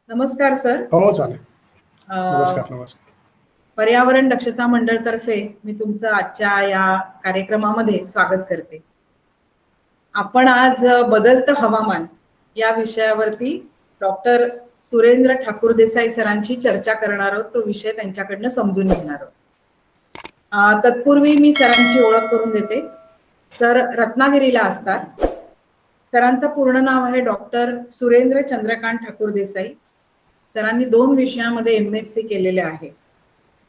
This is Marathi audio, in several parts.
नमस्कार सर. हो चालेल. अ, नमस्कार नमस्कार. पर्यावरण दक्षता मंडळतर्फे मी तुमचं आजच्या या कार्यक्रमामध्ये स्वागत करते. आपण आज बदलतं हवामान या विषयावरती डॉक्टर सुरेंद्र ठाकूर देसाई सरांची चर्चा करणार आहोत. तो विषय त्यांच्याकडनं समजून घेणार आहोत. तत्पूर्वी मी सरांची ओळख करून देते. सर रत्नागिरीला असतात. सरांचं पूर्ण नाव आहे डॉक्टर सुरेंद्र चंद्रकांत ठाकूर देसाई. सरांनी 2 विषयामध्ये MSc केलेले आहे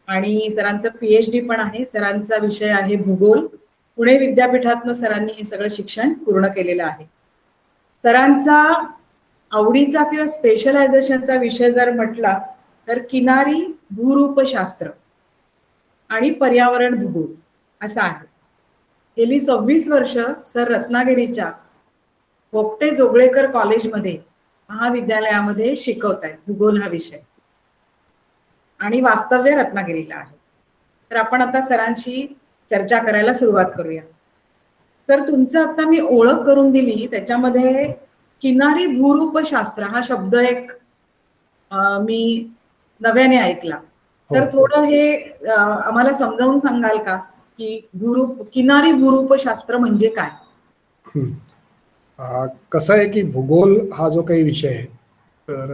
आणि सरांचं PhD पण आहे. सरांचा विषय आहे भूगोल. पुणे विद्यापीठातनं सरांनी हे सगळं शिक्षण पूर्ण केलेलं आहे. सरांचा आवडीचा किंवा स्पेशलायझेशनचा विषय जर म्हटला तर किनारी भूरूपशास्त्र आणि पर्यावरण भूगोल असा आहे. गेली 26 वर्ष सर रत्नागिरीच्या पोपटे जोगळेकर कॉलेजमध्ये महाविद्यालयामध्ये शिकवत आहेत भूगोल हा विषय आणि वास्तव्य रत्नागिरीला आहे. तर आपण आता सरांशी चर्चा करायला सुरुवात करूया. सर तुमचं आता मी ओळख करून दिली त्याच्यामध्ये किनारी भूरूपशास्त्र हा शब्द एक मी नव्याने ऐकला. तर थोडं हे आम्हाला समजावून सांगाल का की किनारी भूरूपशास्त्र म्हणजे काय? कसं आहे की भूगोल हा जो काही विषय आहे तर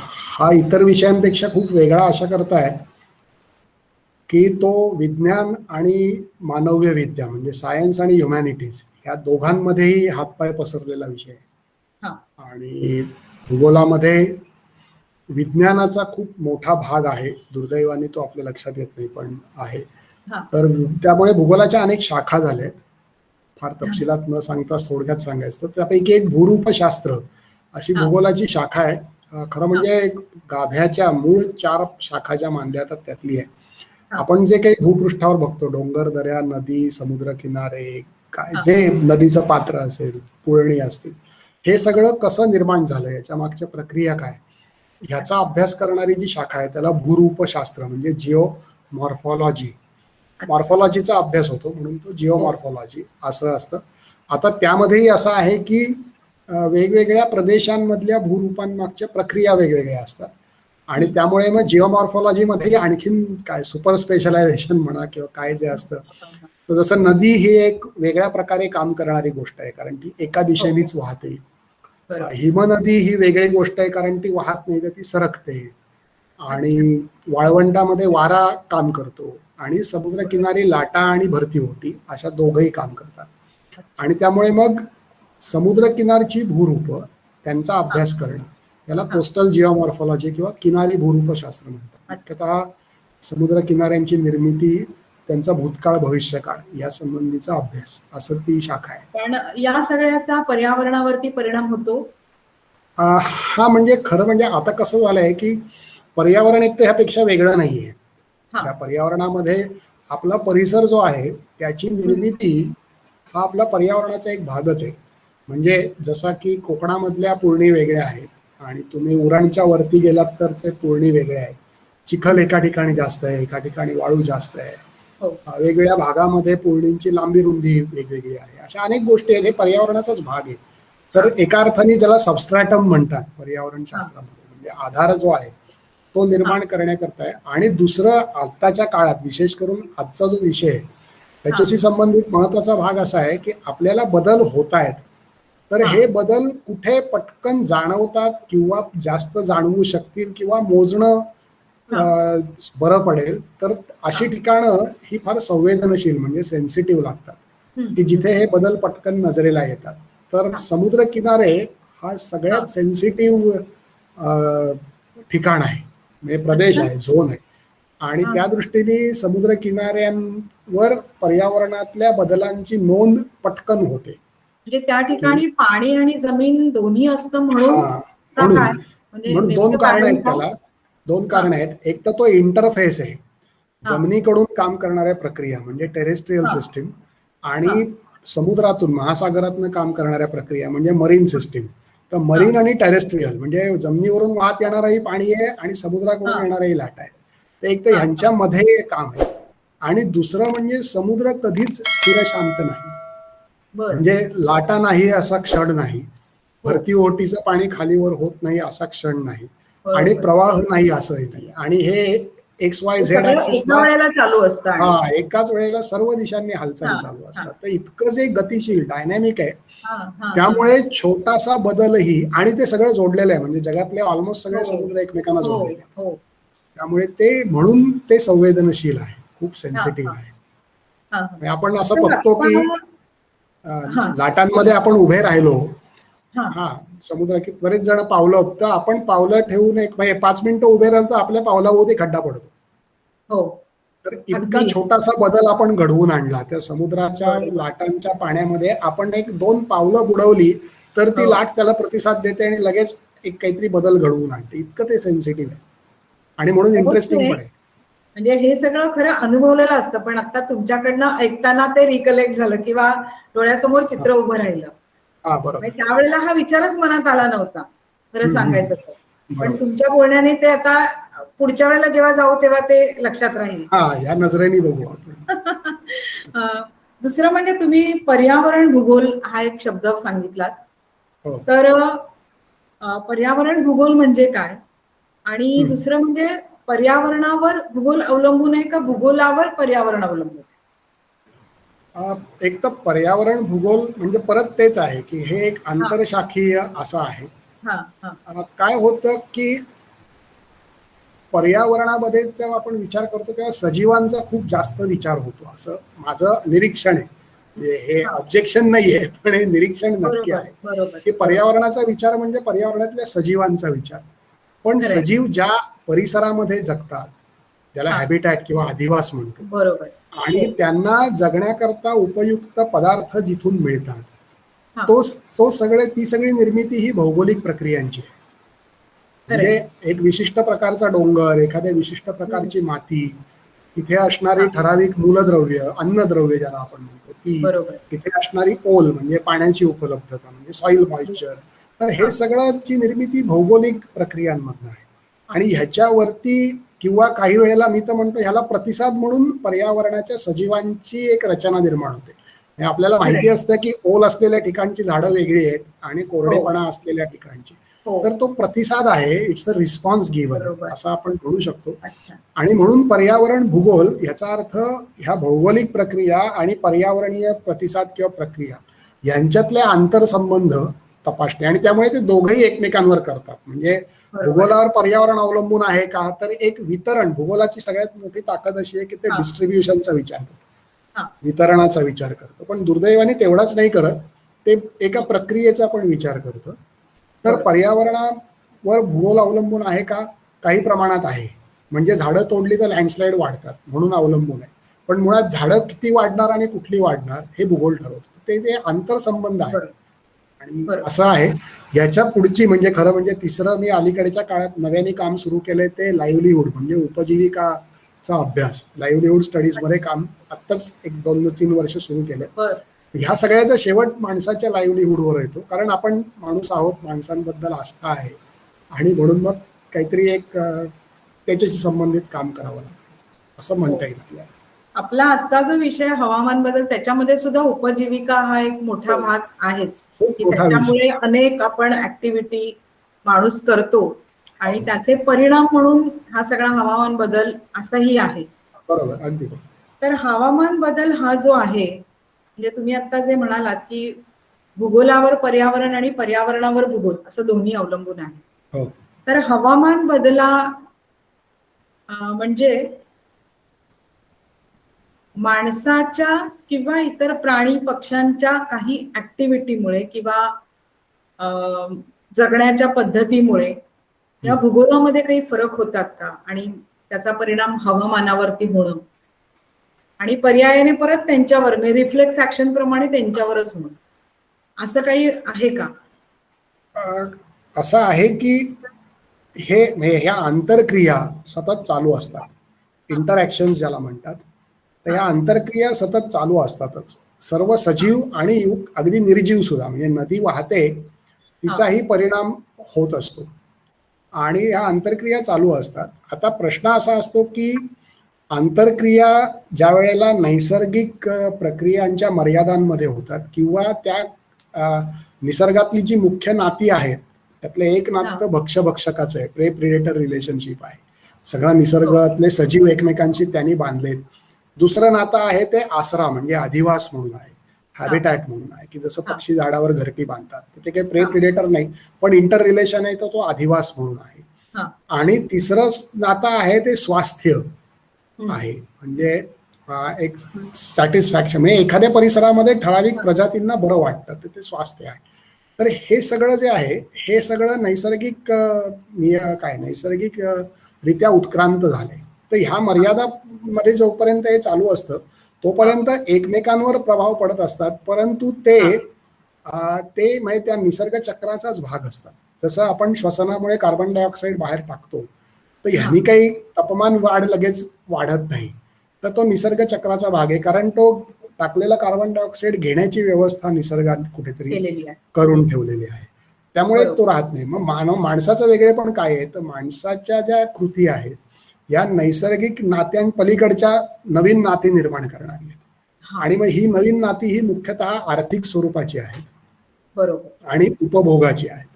हा इतर विषयांपेक्षा खूप वेगळा अशा करता आहे की तो विज्ञान आणि मानवीय विद्या म्हणजे सायन्स आणि ह्युमॅनिटीज या दोघांमध्येही हातपाय पसरलेला विषय आहे. आणि भूगोलामध्ये विज्ञानाचा खूप मोठा भाग आहे. दुर्दैवाने तो आपल्या लक्षात येत नाही पण आहे. तर त्यामुळे भूगोलाच्या अनेक शाखा झाल्या आहेत. फार तपशिलात न सांगता थोडक्यात सांगायचं तर त्यापैकी एक भूरूपशास्त्र अशी भूगोलाची शाखा आहे. खरं म्हणजे गाभ्याच्या मूळ 4 शाखा ज्या मानल्या जातात त्यातली आहे. आपण जे काही भूपृष्ठावर बघतो डोंगर, दऱ्या, नदी, समुद्र किनारे, काय जे नदीचं पात्र असेल, पुळणी असतील, हे सगळं कसं निर्माण झालं, याच्या मागच्या प्रक्रिया काय, ह्याचा अभ्यास करणारी जी शाखा आहे त्याला भूरूपशास्त्र म्हणजे जिओमॉर्फॉलॉजी, मॉर्फॉलॉजीचा अभ्यास होतो म्हणून तो जिओमॉर्फॉलॉजी असं असतं. आता त्यामध्येही असं आहे की वेगवेगळ्या प्रदेशांमधल्या भूरूपांमागच्या प्रक्रिया वेगवेगळ्या असतात आणि त्यामुळे मग जिओमॉर्फॉलॉजीमध्ये आणखीन काय सुपर स्पेशलायझेशन म्हणा किंवा काय जे असतं. तर जसं नदी ही एक वेगळ्या प्रकारे काम करणारी गोष्ट आहे कारण ती एका दिशेनेच वाहते. हिमनदी ही वेगळी गोष्ट आहे कारण ती वाहत नाही तर ती सरकते. आणि वाळवंटामध्ये वारा काम करतो आणि समुद्रकिनारी लाटा आणि भरती होती अशा दोघंही काम करतात. आणि त्यामुळे मग समुद्रकिनारची भूरूप त्यांचा अभ्यास करणं याला कोस्टल जिओमॉर्फॉलॉजी किंवा किनारी भूरूपशास्त्र म्हणतात. मुख्यतः समुद्र किनाऱ्यांची निर्मिती, त्यांचा भूतकाळ भविष्यकाळ या संबंधीचा अभ्यास असं ती शाखा आहे. पण या सगळ्याचा पर्यावरणावरती परिणाम होतो? हा म्हणजे खरं म्हणजे आता कसं झालंय की पर्यावरण एक तर ह्यापेक्षा वेगळं नाहीये. त्या पर्यावरणामध्ये आपला परिसर जो आहे त्याची निर्मिती हा आपला पर्यावरणाचा एक भागच आहे. म्हणजे जसा की कोकणामधल्या पुळणी वेगळ्या आहेत आणि तुम्ही उरणच्या वरती गेलात तर ते पुळणी वेगळे आहेत. चिखल एका ठिकाणी जास्त आहे, एका ठिकाणी वाळू जास्त आहे. वेगवेगळ्या भागामध्ये पुळणींची लांबी रुंदी वेगवेगळी आहे. अशा अनेक गोष्टी आहेत. हे पर्यावरणाचाच भाग आहे. तर एका अर्थाने ज्याला सबस्ट्रॅटम म्हणतात पर्यावरण शास्त्रामध्ये, म्हणजे आधार जो आहे तो निर्माण करण्याकरता आहे. आणि दुसरं आत्ताच्या काळात विशेष करून आजचा जो विषय आहे त्याच्याशी संबंधित महत्वाचा भाग असा आहे की आपल्याला बदल होत आहेत. तर हे बदल कुठे पटकन जाणवतात किंवा जास्त जाणवू शकतील किंवा मोजणं बरं पडेल तर अशी ठिकाणं ही फार संवेदनशील म्हणजे सेन्सिटिव्ह लागतात की जिथे हे बदल पटकन नजरेला येतात. तर समुद्र किनारे हा सगळ्यात सेन्सिटिव्ह ठिकाण आहे, म्हणजे प्रदेश आहे, झोन आहे. आणि त्या दृष्टीने समुद्र किनाऱ्यांवर पर्यावरणातल्या बदलांची नोंद पटकन होते. म्हणजे त्या ठिकाणी पाणी आणि जमीन दोन्ही असतं म्हणून 2 कारण आहेत त्याला. 2 कारण आहेत. एक तर तो इंटरफेस आहे, जमिनीकडून काम करणाऱ्या प्रक्रिया म्हणजे टेरेस्ट्रियल सिस्टीम, आणि समुद्रातून महासागरातून काम करणाऱ्या प्रक्रिया म्हणजे मरीन सिस्टीम. तर मरीन आणि टेरेस्ट्रियल म्हणजे जमिनीवरून वाहत येणारही पाणी आहे आणि समुद्राकडून येणारही लाटा आहे. तर एक तर ह्यांच्यामध्ये काम आहे. आणि दुसरं म्हणजे समुद्र कधीच स्थिर शांत नाही, म्हणजे लाटा नाही असा क्षण नाही, भरती ओहोटीचं पाणी खालीवर होत नाही असा क्षण नाही. आणि बरोबर. प्रवाह नाही असंही नाही. आणि हे एक्स वाय हे झेड सगळं ऍक्सिसला एका वेळेला चालू असतं आणि एकाच वेळेला सर्व दिशांनी हालचाली हां, चालू हां, असतात. तर इतकं जे गतिशील डायनॅमिक आहे, हां, हां, हां. त्यामुळे छोटासा बदलही, आणि ते सगळं जोडलेलं आहे, म्हणजे जगातले ऑलमोस्ट सगळे हो, समुद्र एकमेकांना हो, जोडलेले आहेत. हो. त्यामुळे ते म्हणून ते संवेदनशील आहे, खूप हां, सेन्सिटिव्ह हां, आहे. हां, हां. म्हणजे आपण असं तर बघतो की आपण अ, हां, लाटांमध्ये बोला. आपण उभे राहिलो, हां, हा समुद्र की बरेच जण पावलं, तर आपण पावलं ठेवून एक म्हणजे 5 मिनिटं उभे राहिलो तर आपल्या पावलाभोवती खड्डा पडतो. हो. तर इतका अगदी छोटासा बदल आपण घडवून आणला त्या समुद्राच्या बरोबर. लाटांच्या पाण्यामध्ये. आपण एक 2 पावलं बुडवली तर ती हो. लाट त्याला प्रतिसाद देते आणि लगेच एक काहीतरी बदल घडवून आणते. इतकं ते सेन्सिटिव्ह आहे आणि म्हणून इंटरेस्टिंग पोहोचते. पण आहे. म्हणजे हे सगळं खरं अनुभवलेलं असतं, पण आता तुमच्याकडनं ऐकताना ते रिकलेक्ट झालं किंवा डोळ्यासमोर हा चित्र उभं राहिलं. हा, बरोबर. म्हणजे त्यावेळेला हा विचारच मनात आला नव्हता, खरं सांगायचं तर. पण बरोबर. तुमच्या बोलण्याने ते आता पुढच्या वेळेला जेव्हा जाऊ तेव्हा ते लक्षात राहील. हा, या नजरेने बघू आपण. अ, दुसरं म्हणजे तुम्ही पर्यावरण भूगोल हा एक शब्द सांगितलात. हो. तर पर्यावरण भूगोल म्हणजे काय? आणि हम्म. दुसरं म्हणजे पर्यावरणावर भूगोल अवलंबून आहे का भूगोलावर पर्यावरण अवलंबून आहे? एक तर पर्यावरण भूगोल म्हणजे परत तेच आहे की हे एक हां, आंतरशाखीय असं आहे. हां, हां. काय होतं की पर्यावरणामध्ये जेव्हा आपण विचार करतो तेव्हा सजीवांचा खूप जास्त विचार होतो, असं माझं निरीक्षण आहे. म्हणजे हे हां. ऑब्जेक्शन नाहीये, पण हे निरीक्षण नक्की बरोबर, आहे बरोबर, की बरोबर. पर्यावरणाचा विचार म्हणजे पर्यावरणातल्या सजीवांचा विचार. पण खरंय. सजीव ज्या परिसरामध्ये जगतात, ज्याला हां, हॅबिटॅट किंवा अधिवास म्हणतो, बरोबर. हो. आणि त्यांना जगण्याकरता उपयुक्त पदार्थ जिथून मिळतात, हां, तो सगळे ती सगळी निर्मिती ही भौगोलिक प्रक्रियांची आहे. खरंय. म्हणजे एक विशिष्ट प्रकारचा डोंगर, एखाद्या विशिष्ट हं. प्रकारची माती, तिथे असणारी हां, ठराविक मूलद्रव्य, अन्नद्रव्य ज्याला आपण म्हणतो ती, बरोबर. तिथे असणारी ओल म्हणजे पाण्याची उपलब्धता म्हणजे सॉइल हं. मॉइश्चर. तर हे हां, सगळ्याची निर्मिती भौगोलिक प्रक्रियांमधनं आहे. आणि ह्याच्यावरती किंवा काही वेळेला मी तर म्हणतो ह्याला प्रतिसाद म्हणून पर्यावरणाच्या सजीवांची एक रचना निर्माण होते. हे आपल्याला खरंय. माहिती असतं की ओल असलेल्या ठिकाणची झाडं वेगळी आहेत आणि हो, कोरडेपणा असलेल्या ठिकाणची. हो. तर तो प्रतिसाद आहे, इट्स अ रिस्पॉन्स गिव्हन, बरोबर. असं आपण म्हणू शकतो. अच्छा. आणि म्हणून पर्यावरण भूगोल याचा अर्थ ह्या भौगोलिक प्रक्रिया आणि पर्यावरणीय प्रतिसाद किंवा प्रक्रिया यांच्यातले आंतरसंबंध तपासणे, आणि त्यामुळे ते दोघंही एकमेकांवर करतात. म्हणजे बरोबर. भूगोलावर पर्यावरण अवलंबून आहे का, तर एक वितरण, भूगोलाची सगळ्यात मोठी ताकद अशी आहे की ते हां, डिस्ट्रीब्युशनचा विचार करतं, हां. वितरणाचा विचार करतं. पण दुर्दैवाने तेवढाच नाही करत, ते एका प्रक्रियेचा पण विचार करतं. तर बरं. पर्यावरणावर भूगोल अवलंबून आहे का? काही प्रमाणात आहे. म्हणजे झाडं तोडली तर लँडस्लाईड वाढतात म्हणून अवलंबून आहे. पण मुळात झाडं किती वाढणार आणि कुठली वाढणार हे भूगोल ठरवतं. ते ते आंतरसंबंध आहे. बरं, आणि बरं. असं आहे, याच्या पुढची म्हणजे खरं म्हणजे तिसरं मी अलीकडच्या काळात नव्याने काम सुरू केलंय ते लाईव्हलीहूड म्हणजे उपजीविकाचा अभ्यास. लाईव्हलीहूड स्टडीजमध्ये काम आत्ताच एक 2-3 वर्ष सुरू केलंय. बरं. ह्या सगळ्याचा शेवट माणसाच्या लाईव्हलीहूडवर येतो, कारण आपण माणूस आहोत, माणसांबद्दल आस्था आहे, आणि म्हणून मग काहीतरी एक त्याच्याशी संबंधित काम करावं लागतं असं हो. म्हणता येईल आपल्याला. आपला आजचा जो विषय हवामान बदल त्याच्यामध्ये सुद्धा उपजीविका हा एक मोठा हो, भाग आहेच, खूप की मोठा विषय. त्याच्यामुळे अनेक आपण ऍक्टिव्हिटी माणूस करतो आणि हो, त्याचे परिणाम म्हणून हा सगळा हवामान बदल असंही आहे. बरोबर, अगदी बरोबर. तर हवामान बदल हा जो आहे, म्हणजे तुम्ही आता जे म्हणालात की भूगोलावर पर्यावरण आणि पर्यावरणावर भूगोल असं दोन्ही अवलंबून आहे. हो. तर हवामान बदला म्हणजे माणसाच्या किंवा इतर प्राणी पक्ष्यांच्या काही ऍक्टिव्हिटीमुळे किंवा अ, जगण्याच्या पद्धतीमुळे या हम्म. भूगोलामध्ये काही फरक होतात का आणि त्याचा परिणाम हवामानावरती होणं आणि पर्यायाने परत त्यांच्यावर रिफ्लेक्स ऍक्शन प्रमाणे त्यांच्यावरच होणं असं काही आहे का? अ, असं आहे की हे म्हणजे ह्या आंतरक्रिया सतत चालू असतात, हा, इंटरॅक्शन्स ज्याला म्हणतात. तर हा, ह्या आंतरक्रिया सतत चालू असतातच, सर्व हा, सजीव आणि अगदी निर्जीव सुद्धा. म्हणजे नदी वाहते, हा, तिचाही परिणाम होत असतो, आणि ह्या आंतरक्रिया चालू असतात. आता प्रश्न असा असतो की आंतरक्रिया ज्या वेळेला नैसर्गिक प्रक्रियांच्या मर्यादांमध्ये होतात, किंवा त्या निसर्गातली जी मुख्य नाती आहेत त्यातलं एक हा. नातं भक्ष-भक्षकाचं आहे, प्रे प्रिडेटर रिलेशनशिप आहे. सगळा हो. निसर्गातले सजीव एकमेकांशी त्यांनी बांधलेत. दुसरं नातं आहे ते आसरा म्हणजे अधिवास म्हणून आहे, हॅबिटॅट म्हणून आहे, की जसं हा. पक्षी झाडावर घरटी बांधतात. ते काही प्रे हा. प्रिडेटर नाही, पण इंटर रिलेशन आहे तर तो अधिवास म्हणून आहे. हा. आणि तिसरं नातं आहे ते स्वास्थ्य हम्म. आहे, म्हणजे एक सॅटिस्फॅक्शन, म्हणजे एखाद्या परिसरामध्ये ठराविक प्रजातींना बरं वाटतं तर ते स्वास्थ्य आहे. तर हे सगळं जे आहे हे सगळं नैसर्गिक नैसर्गिक रित्या उत्क्रांत झाले. तर ह्या मर्यादामध्ये जोपर्यंत हे चालू असतं तोपर्यंत एकमेकांवर प्रभाव पडत असतात, परंतु ते म्हणजे त्या निसर्ग चक्राचाच भाग असतात. जसं आपण श्वसनामुळे कार्बन डायऑक्साईड बाहेर टाकतो तर ह्यानी काही तापमान वाढ लगेच वाढत नाही, तर तो निसर्ग चक्राचा भाग आहे, कारण तो टाकलेला कार्बन डायऑक्साईड घेण्याची व्यवस्था निसर्गात कुठेतरी करून ठेवलेली आहे, त्यामुळे तो राहत नाही. मग माणसाचं वेगळेपण काय आहे, तर माणसाच्या ज्या कृती आहेत या नैसर्गिक नात्यांपलीकडच्या नवीन नाती निर्माण करणारी आहेत. आणि मग ही नवीन नाती ही मुख्यतः आर्थिक स्वरूपाची आहेत, बरोबर, आणि उपभोगाची आहेत.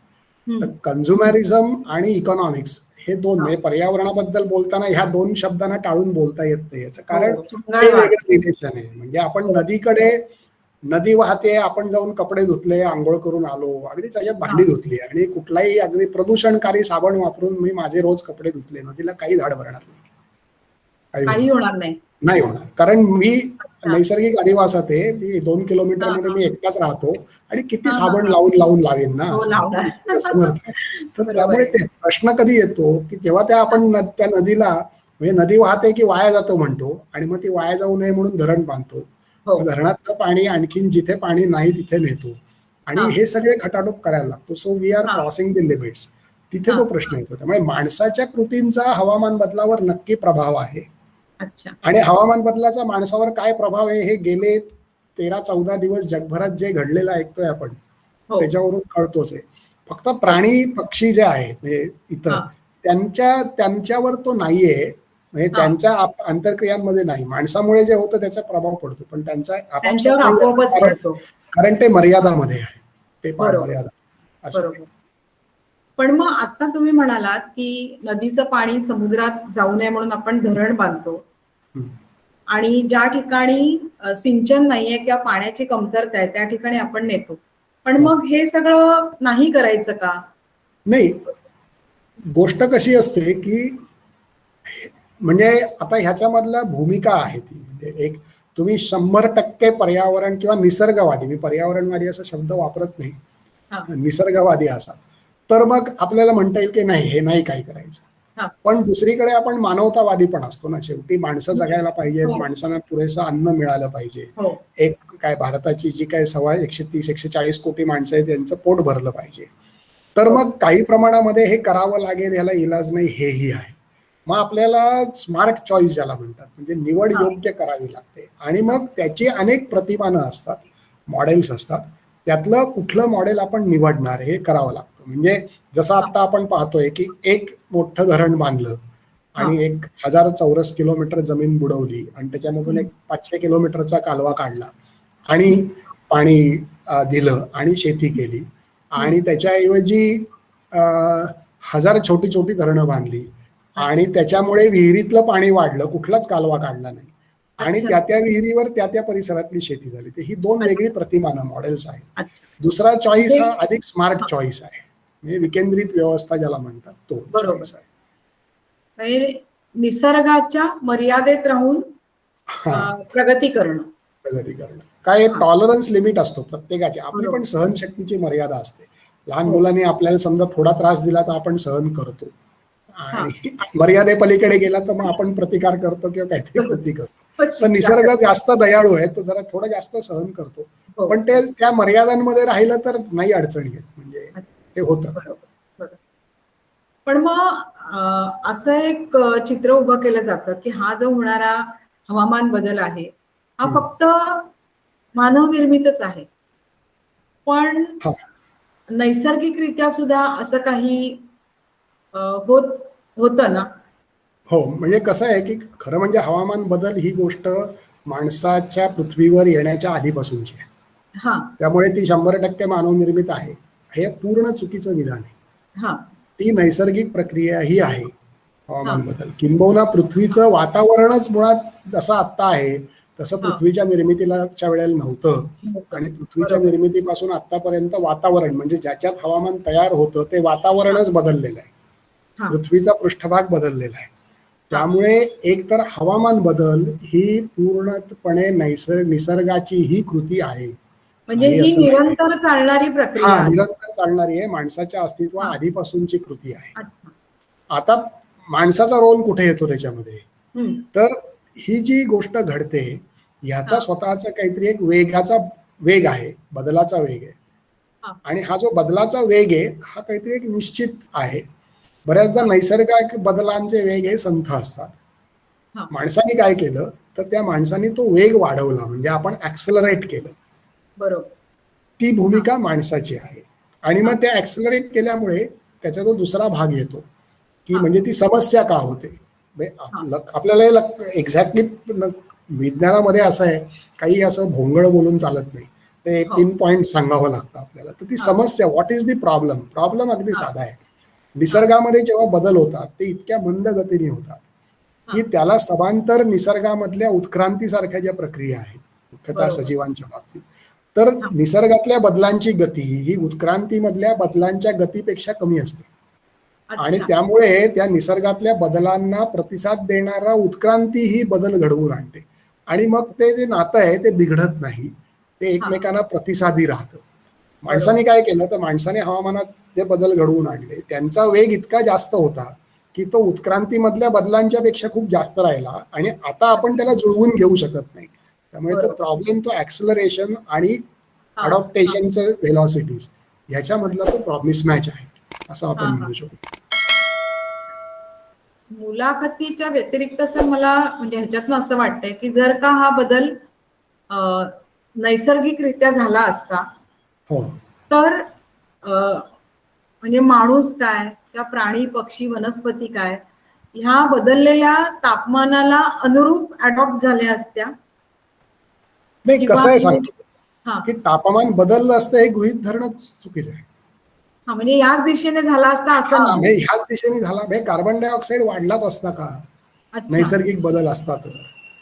तर कन्झ्युमरिझम आणि इकॉनॉमिक्स हे दोन, म्हणजे पर्यावरणाबद्दल बोलताना ह्या दोन शब्दांना टाळून बोलता येत नाही. याचं कारण ते वेगळं रिलेशन आहे. म्हणजे आपण नदीकडे, नदी वाहते, आपण जाऊन कपडे धुतले, आंघोळ करून आलो, अगदी त्याच्यात भांडी धुतली आणि कुठलाही अगदी प्रदूषणकारी साबण वापरून मी माझे रोज कपडे धुतले, नदीला काही धाड भरणार नाही, काही होणार नाही होणार. कारण मी नैसर्गिक अधिवासात आहे, मी 2 किलोमीटर मध्ये मी एकटाच राहतो आणि किती साबण लावून लावेन ना, तर त्यामुळे ते प्रश्न कधी येतो की जेव्हा त्या आपण त्या नदीला, म्हणजे नदी वाहते की वाया जातो म्हणतो, आणि मग ती वाया जाऊ नये म्हणून धरण बांधतो, धरणातलं पाणी आणखीन जिथे पाणी नाही तिथे नेतो आणि हे सगळे खटाटोप करायला लागतो. So we are crossing the limits, तिथे तो प्रश्न येतो. त्यामुळे माणसाच्या कृतींचा हवामान बदलावर नक्की प्रभाव आहे. आणि हवामान बदलाचा माणसावर काय प्रभाव आहे हे गेले 13-14 दिवस जगभरात जे घडलेलं ऐकतोय आपण त्याच्यावरून कळतोच आहे. फक्त प्राणी पक्षी जे आहेत म्हणजे इतर, त्यांच्यावर तो नाहीये, म्हणजे त्यांच्या आंतरक्रियांमध्ये नाही. माणसामुळे जे होतं त्याचा प्रभाव पडतो, पण त्यांचा आपापसात, कारण ते मर्यादामध्ये आहे, ते फार मर्यादा असं. पण मग आता तुम्ही म्हणालात की नदीचं पाणी समुद्रात जाऊ नये म्हणून आपण धरण बांधतो, आणि ज्या ठिकाणी सिंचन नाहीये किंवा पाण्याची कमतरता आहे त्या ठिकाणी आपण नेतो. पण मग हे सगळं नाही करायचं का? नाही, गोष्ट कशी असते की म्हणजे आता ह्याच्यामधला भूमिका आहे ती, म्हणजे एक तुम्ही 100% पर्यावरण किंवा निसर्गवादी, मी पर्यावरणवादी असा शब्द वापरत नाही, निसर्गवादी असा, तर मग आपल्याला म्हणता येईल की नाही, हे नाही काय करायचं. पण दुसरीकडे आपण मानवतावादी पण असतो ना, शेवटी माणसं जगायला पाहिजेत, माणसांना पुरेसं अन्न मिळालं पाहिजे, एक काय भारताची जी काय 130-140 कोटी माणसं आहेत त्यांचं पोट भरलं पाहिजे, तर मग काही प्रमाणामध्ये हे करावं लागेल, ह्याला इलाज नाही, हेही आहे. मग आपल्याला स्मार्ट चॉईस ज्याला म्हणतात, म्हणजे निवड योग्य करावी लागते, आणि मग त्याची अनेक प्रतिमानं असतात, मॉडेल्स असतात, त्यातलं कुठलं मॉडेल आपण निवडणार हे करावं लागतं. म्हणजे जसं आता आपण पाहतोय की एक मोठं धरण बांधलं आणि 1000 चौरस किलोमीटर जमीन बुडवली आणि त्याच्यामधून एक 500 किलोमीटरचा कालवा काढला आणि पाणी दिलं आणि शेती केली, आणि त्याच्याऐवजी 1000 छोटी छोटी धरणं बांधली आणि त्याच्यामुळे विहिरीतलं पाणी वाढलं, कुठलाच कालवा काढला नाही, आणि त्या विहिरीवर त्या परिसरातली शेती झाली. तर ही दोन वेगळी प्रतिमानं, मॉडेल्स आहेत. दुसरा चॉईस हा अधिक स्मार्ट चॉईस आहे, म्हणजे विकेंद्रित व्यवस्था ज्याला म्हणतात, तो चॉईस आहे. निसर्गाच्या मर्यादेत राहून प्रगती करणं. काय टॉलरन्स लिमिट असतो प्रत्येकाची, आपली पण सहनशक्तीची मर्यादा असते. लहान मुलांनी आपल्याला समजा थोडा त्रास दिला तर आपण सहन करतो, आणि मर्यादेपलीकडे गेला तर मग आपण प्रतिकार करतो किंवा काहीतरी कृती करतो. पण निसर्ग जास्त दयाळू आहे, तो जरा थोडं जास्त सहन करतो, पण ते त्या मर्यादांमध्ये राहिलं तर नाही अडचणी येत, म्हणजे ते होतं. पण मग असं एक चित्र उभं केलं जातं की हा जो होणारा हवामान बदल आहे हा फक्त मानवनिर्मितच आहे, पण नैसर्गिकरित्या सुद्धा असं काही होतं ना? हो, म्हणजे कसं आहे की खरं म्हणजे हवामान बदल ही गोष्ट माणसाच्या पृथ्वीवर येण्याच्या आधीपासूनची आहे, त्यामुळे ती 100% मानवनिर्मित आहे, हे पूर्ण चुकीचं विधान आहे. हा ती नैसर्गिक प्रक्रिया ही आहे हा हवामान बदल. किंबहुना पृथ्वीचं वातावरणच मुळात जसं आत्ता आहे तसं हा पृथ्वीच्या निर्मितीच्या वेळेला नव्हतं. होतं. आणि पृथ्वीच्या बरोबर. निर्मितीपासून आतापर्यंत वातावरण म्हणजे ज्याच्यात हवामान तयार होतं ते वातावरणच बदललेलं आहे. हा पृथ्वीचा पृष्ठभाग बदललेला आहे. हा त्यामुळे एकतर हवामान बदल ही पूर्णपणे निसर्गाची ही कृती आहे. म्हणजे नाही ही असं नाही. निरंतर चालणारी हा प्रक्रिया आहे. निरंतर चालणारी आहे. माणसाच्या अस्तित्वा हा आधीपासूनची कृती आहे. अच्छा. आता माणसाचा रोल कुठे येतो त्याच्यामध्ये? हम्म. तर ही जी गोष्ट घडते ह्याचा हा स्वतःचा काहीतरी एक वेग आहे, बदलाचा वेग आहे. हा आणि हा जो बदलाचा वेग आहे हा काहीतरी एक निश्चित आहे. बऱ्याचदा हा नैसर्गिक बदलांचे वेग हे संथ असतात. हा माणसाने काय केलं तर त्या माणसाने तो वेग वाढवला, म्हणजे आपण ऍक्सलरेट केलं. बरोबर. ती हा भूमिका माणसाची आहे. आणि हा मग त्या ऍक्सलरेट केल्यामुळे त्याचा तो दुसरा भाग येतो की हा म्हणजे ती समस्या का होते. म्हणजे हा आपल्याला एक्झॅक्टली विज्ञानामध्ये असं आहे, काही असं भोंगळ बोलून चालत नाही. ते हो. पिन पॉइंट सांगावं लागतं आपल्याला. तर ती हा समस्या, what is the problem, problem अगदी हा साधा आहे. हा निसर्गामध्ये जेव्हा बदल होतात ते इतक्या मंद गतीने होतात हा की त्याला समांतर निसर्गामधल्या उत्क्रांतीसारख्या ज्या प्रक्रिया आहेत मुख्यतः बरोबर. सजीवांच्या बाबतीत, तर हा निसर्गातल्या बदलांची गती ही उत्क्रांतीमधल्या बदलांच्या गतीपेक्षा कमी असते. आणि अच्छा. त्यामुळे त्या निसर्गातल्या बदलांना प्रतिसाद देणारा उत्क्रांती ही बदल घडवून आणते. आणि मग ते जे नातं आहे ते बिघडत नाही, ते हा एकमेकांना प्रतिसादी राहतं. बरोबर. माणसाने काय केलं तर माणसाने हवामानात जे बदल घडवून आणले त्यांचा वेग इतका जास्त होता की तो उत्क्रांतीमधल्या बदलांच्या पेक्षा खूप जास्त राहिला आणि आता आपण अच्छा. त्याला जुळवून घेऊ शकत नाही. त्यामुळे तो बरोबर. प्रॉब्लेम, तो ऍक्सलरेशन आणि हा हा अडॉप्टेशनचं व्हेलॉसिटीज ह्याच्यामधला तो मिसमॅच आहे असं हा आपण हा म्हणू शकतो. मुलाखतीच्या व्यतिरिक्त सर मला म्हणजे ह्याच्यातनं असं वाटतंय की जर का हा बदल अ, नैसर्गिकरित्या झाला असता हो. तर म्हणजे माणूस काय किंवा प्राणी पक्षी वनस्पती काय ह्या बदललेल्या तापमानाला अनुरूप अडॉप्ट झाल्या असत्या नाही, किंवा कसं आहे सांगतो हा की तापमान बदललं असतं हे गृहीत धरणं चुकीचं आहे. हा म्हणजे याच दिशेने झाला असता असं हा नाही. म्हणजे ह्याच दिशेने झाला म्हणजे कार्बन डायऑक्साईड वाढलाच असता का अच्छा. नैसर्गिक बदल असता तर?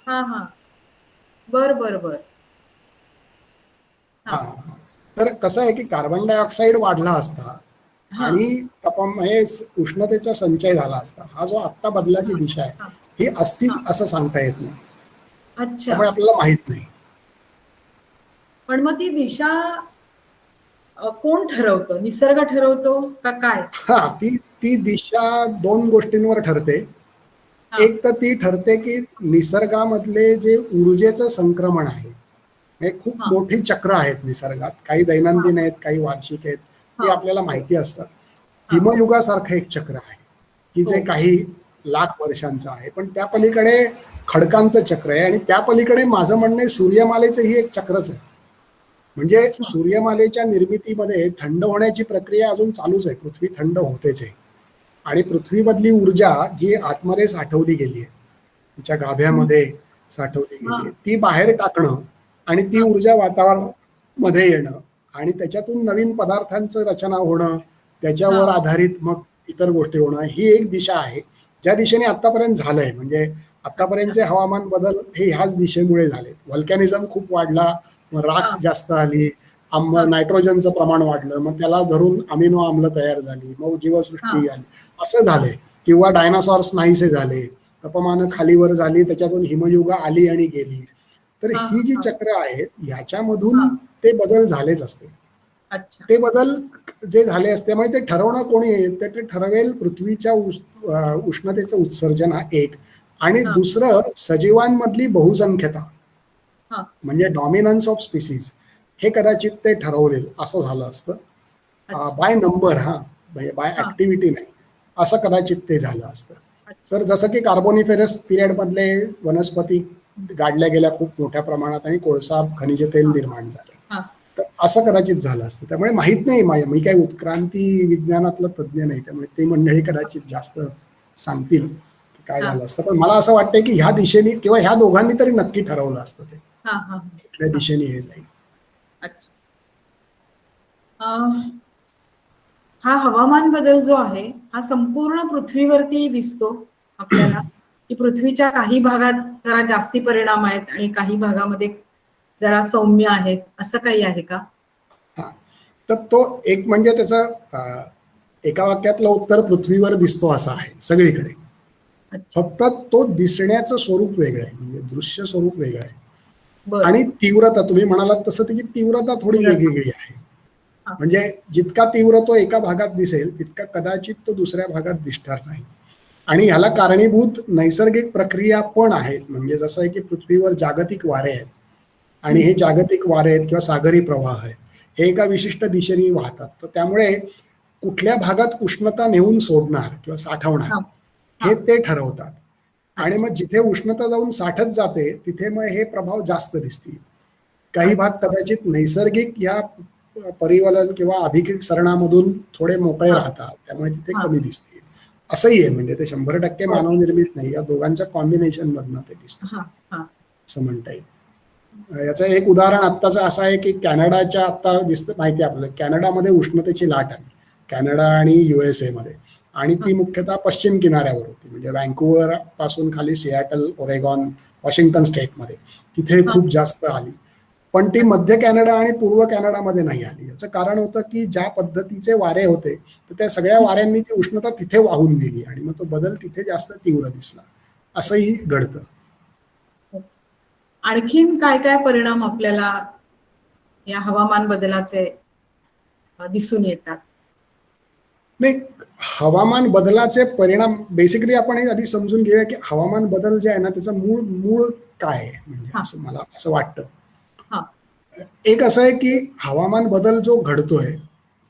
हा हा बर बर बर. हा हा, तर कसं आहे की कार्बन डायऑक्साईड वाढला असता हा आणि तापमान हे उष्णतेचा संचय झाला असता. हा जो आत्ता बदलाची हा दिशा आहे हा ही हा असतीच असं सांगता येत नाही. अच्छा. त्यामुळे आपल्याला माहित नाही. पण मग ती दिशा कोण ठरवतं? निसर्ग ठरवतो का काय? हा, ती ती दिशा दोन गोष्टींवर ठरते. हा एक तर ती ठरते की निसर्गामधले जे ऊर्जेचं संक्रमण आहे, हे खूप हा मोठी चक्र आहेत निसर्गात. काही हा दैनंदिन आहेत, काही वार्षिक आहेत, हा ती आपल्याला हो माहिती असतात. हा हिमयुगासारखं एक चक्र आहे की हो जे काही लाख वर्षांचं आहे, पण त्या पलीकडे खडकांचं चक्र आहे आणि त्या पलीकडे माझं म्हणणं आहे सूर्यमालेचं ही एक चक्रच आहे. म्हणजे अच्छा. सूर्यमालेच्या निर्मितीमध्ये थंड होण्याची प्रक्रिया अजून चालूच आहे. पृथ्वी थंड होतेच आहे. आणि पृथ्वीमधली ऊर्जा जी आतमध्ये साठवली गेली आहे, तिच्या हम्म. गाभ्यामध्ये साठवली हा गेली आहे, ती बाहेर टाकणं आणि ती हा ऊर्जा वातावरणामध्ये येणं आणि त्याच्यातून नवीन पदार्थांचं रचना होणं, हा त्याच्यावर आधारित मग इतर गोष्टी होणं, ही एक दिशा आहे ज्या दिशेने आतापर्यंत झालंय. म्हणजे अच्छा. आतापर्यंतचे हवामान बदल हे ह्याच दिशेमुळे झाले. व्हॉल्कॅनिझम खूप वाढला, मग राख हा जास्त आली, हा नायट्रोजनचं प्रमाण वाढलं, मग त्याला धरून अमिनो आम्ल तयार झाली, मग हा जीवसृष्टी आली, असं हा झालंय. किंवा डायनासॉर्स नाहीसे झाले, तापमान अच्छा. खालीवर झाली, त्याच्यातून हिमयुगा आली आणि गेली. तर हा ही जी हा चक्र आहेत हा ह्याच्यामधून ते बदल झालेच असते. अच्छा. ते बदल जे झाले असते म्हणजे ते ठरवणं कोणी आहे तर ते ठरवेल पृथ्वीच्या उष्णतेचं उत्सर्जन हा एक, आणि हा दुसरं सजीवांमधली बहुसंख्यता हा म्हणजे डॉमिनन्स ऑफ स्पीसीज, हे कदाचित ते ठरवलेल असं झालं असतं. अच्छा. बाय नंबर, हा म्हणजे बाय हा ऍक्टिव्हिटी नाही, असं कदाचित ते झालं असतं. अच्छा. तर जसं की कार्बोनिफेरस पिरियडमधले वनस्पती गाडल्या गेल्या खूप मोठ्या प्रमाणात आणि कोळसा खनिज तेल हा निर्माण झालं, हा तर असं कदाचित झालं असतं. त्यामुळे माहीत नाही, मी काही उत्क्रांती विज्ञानातलं तज्ज्ञ नाही, त्यामुळे ते मंडळी कदाचित जास्त सांगतील की काय हा झालं असतं. पण मला असं वाटतंय की ह्या दिशेने किंवा ह्या दोघांनी तरी नक्की ठरवलं असतं ते हा हा कुठल्या हा दिशेने हे जाईल. अच्छा. अं, हा हवामान बदल जो आहे हा संपूर्ण पृथ्वीवरती दिसतो आपल्याला, की पृथ्वीच्या काही भागात जरा जास्ती परिणाम आहेत आणि काही भागामध्ये जरा सौम्य आहेत, असं काही आहे का? हा, तर तो एक म्हणजे त्याचं एका वाक्यातलं उत्तर पृथ्वीवर दिसतो असं आहे सगळीकडे. अच्छा. फक्त तो दिसण्याचं स्वरूप वेगळं आहे, म्हणजे दृश्य स्वरूप वेगळं आहे. बरं. आणि तीव्रता तुम्ही म्हणालात तसं त्याची तीव्रता थोडी तीव्रता. वेगवेगळी आहे. हा. म्हणजे जितका तीव्र तो एका भागात दिसेल तितका कदाचित तो दुसऱ्या भागात दिसणार नाही. आणि ह्याला कारणीभूत नैसर्गिक प्रक्रिया पण आहेत. म्हणजे जसं आहे की पृथ्वीवर जागतिक वारे आहेत आणि हे जागतिक वारे आहेत किंवा सागरी प्रवाह आहे, हे एका विशिष्ट दिशेने वाहतात. तर त्यामुळे कुठल्या भागात उष्णता नेऊन सोडणार किंवा साठवणार हा. हा. हे ते ठरवतात. आणि अच्छा. मग जिथे उष्णता जाऊन साठत जाते तिथे मग हे प्रभाव जास्त दिसतील. काही भाग अच्छा. कदाचित नैसर्गिक या परिवलन किंवा अभिसरणामधून थोडे मोकळे हा. राहतात, त्यामुळे तिथे हा. कमी दिसतील. असंही आहे, म्हणजे ते 100% ओके. मानवनिर्मित नाही, या दोघांच्या कॉम्बिनेशन मधनं ते दिसतं हा. हा. असं म्हणता येईल. याचं एक उदाहरण आत्ताचं असं आहे की कॅनडाच्या आत्ता दिसतं माहिती आहे आपल्याला, कॅनडामध्ये उष्णतेची लाट आली, कॅनडा आणि USA मध्ये. आणि हा. ती मुख्यतः पश्चिम किनाऱ्यावर होती, म्हणजे व्हँकुव्हर पासून खाली सिॲटल, ओरेगॉन, वॉशिंग्टन स्टेटमध्ये तिथे हा. खूप जास्त आली. पण ती अच्छा. मध्य कॅनडा आणि पूर्व कॅनडामध्ये नाही आली. याचं कारण होतं की ज्या पद्धतीचे वारे होते तर त्या सगळ्या वाऱ्यांनी ती उष्णता तिथे वाहून गेली आणि मग तो बदल तिथे जास्त तीव्र दिसला. असंही घडतं. आणखीन काय काय परिणाम आपल्याला या हवामान बदलाचे दिसून येतात? नाही, हवामान बदलाचे परिणाम बेसिकली आपण हे आधी समजून घेऊया की हवामान बदल जे आहे ना त्याचं मूळ मूळ काय आहे, म्हणजे हा. असं मला असं वाटतं. हा. एक असं आहे की हवामान बदल जो घडतोय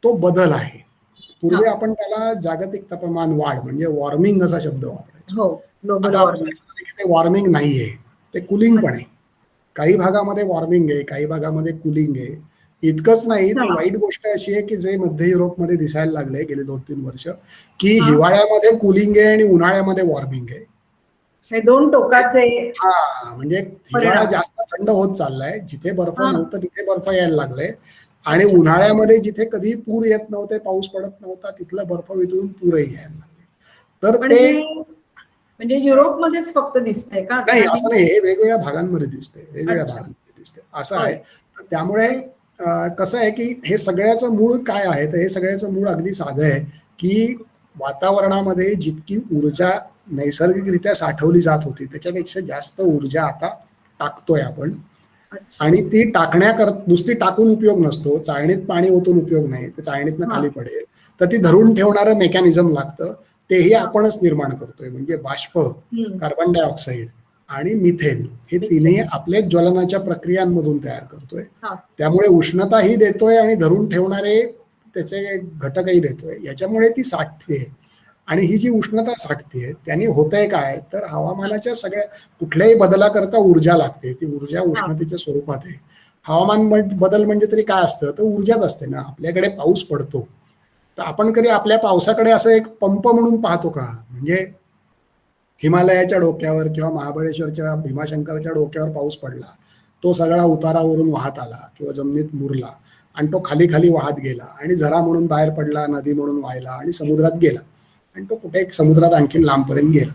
तो बदल आहे. हा. पूर्वी आपण त्याला जागतिक तापमान वाढ म्हणजे वॉर्मिंग असा शब्द वापरायचो. हो, ग्लोबल आता आपल्याला वॉर्मिंग. लक्षात आलं की ते वॉर्मिंग नाहीये, ते कुलिंग पण आहे. अच्छा. काही भागामध्ये वॉर्मिंग आहे, काही भागामध्ये कुलिंग आहे. इतकंच नाही, तर अच्छा. वाईट गोष्ट अशी आहे की जे मध्य युरोपमध्ये दिसायला लागले गेले 2-3 वर्ष, की हा. हिवाळ्यामध्ये कुलिंग आहे आणि उन्हाळ्यामध्ये वॉर्मिंग आहे. हे दोन टोकाचे हा, म्हणजे हिवाळा परिणाम. जास्त थंड होत चाललाय, जिथे बर्फ हा. नव्हतं तिथे बर्फ यायला लागले. आणि अच्छा. उन्हाळ्यामध्ये जिथे कधी पूर येत नव्हते, पाऊस पडत नव्हता, तिथलं बर्फ वितळून पूरही यायला लागले. तर पण ते हे म्हणजे युरोपमध्येच फक्त दिसतंय का नाही, काही? असं नाही, हे वेगवेगळ्या भागांमध्ये दिसते, वेगवेगळ्या अच्छा. भागांमध्ये दिसते असं आहे. होय. तर त्यामुळे कसं आहे की हे सगळ्याचं मूळ काय आहे, तर हे सगळ्याचं मूळ अगदी साधं आहे की वातावरणामध्ये जितकी ऊर्जा नैसर्गिकरित्या साठवली जात होती त्याच्यापेक्षा जास्त ऊर्जा आता टाकतोय आपण. अच्छा. आणि ती नुसती टाकून उपयोग नसतो, चाळणीत पाणी ओतून उपयोग नाही, ते चाळणीतनं हा. खाली पडेल. तर ती हा. धरून ठेवणारं मेकॅनिझम लागतं, तेही हा. आपणच निर्माण करतोय. म्हणजे बाष्प, हम्म. कार्बन डायऑक्साईड आणि मिथेन हे तिन्ही मिथेन. आपल्याच ज्वलनाच्या प्रक्रियांमधून तयार करतोय. हा. त्यामुळे उष्णताही देतोय आणि धरून ठेवणारे त्याचे घटकही देतोय. याच्यामुळे ती साठते. आणि ही जी उष्णता साठते त्याने होतंय काय, तर हवामानाच्या सगळ्या कुठल्याही बदलाकरता ऊर्जा लागते. ती ऊर्जा हा. उष्णतेच्या स्वरूपात आहे. हवामान बदल म्हणजे तरी काय असतं, तर ऊर्जाच असते ना. आपल्याकडे पाऊस पडतो तर आपण कधी आपल्या पावसाकडे असं एक पंप म्हणून पाहतो का? म्हणजे हिमालयाच्या डोक्यावर किंवा महाबळेश्वरच्या भीमाशंकरच्या डोक्यावर पाऊस पडला, तो सगळा उतारावरून वाहत आला किंवा जमिनीत मुरला आणि तो खाली खाली वाहत गेला आणि झरा म्हणून बाहेर पडला, नदी म्हणून वाहिला आणि समुद्रात गेला आणि तो कुठे समुद्रात आणखी लांबपर्यंत गेला.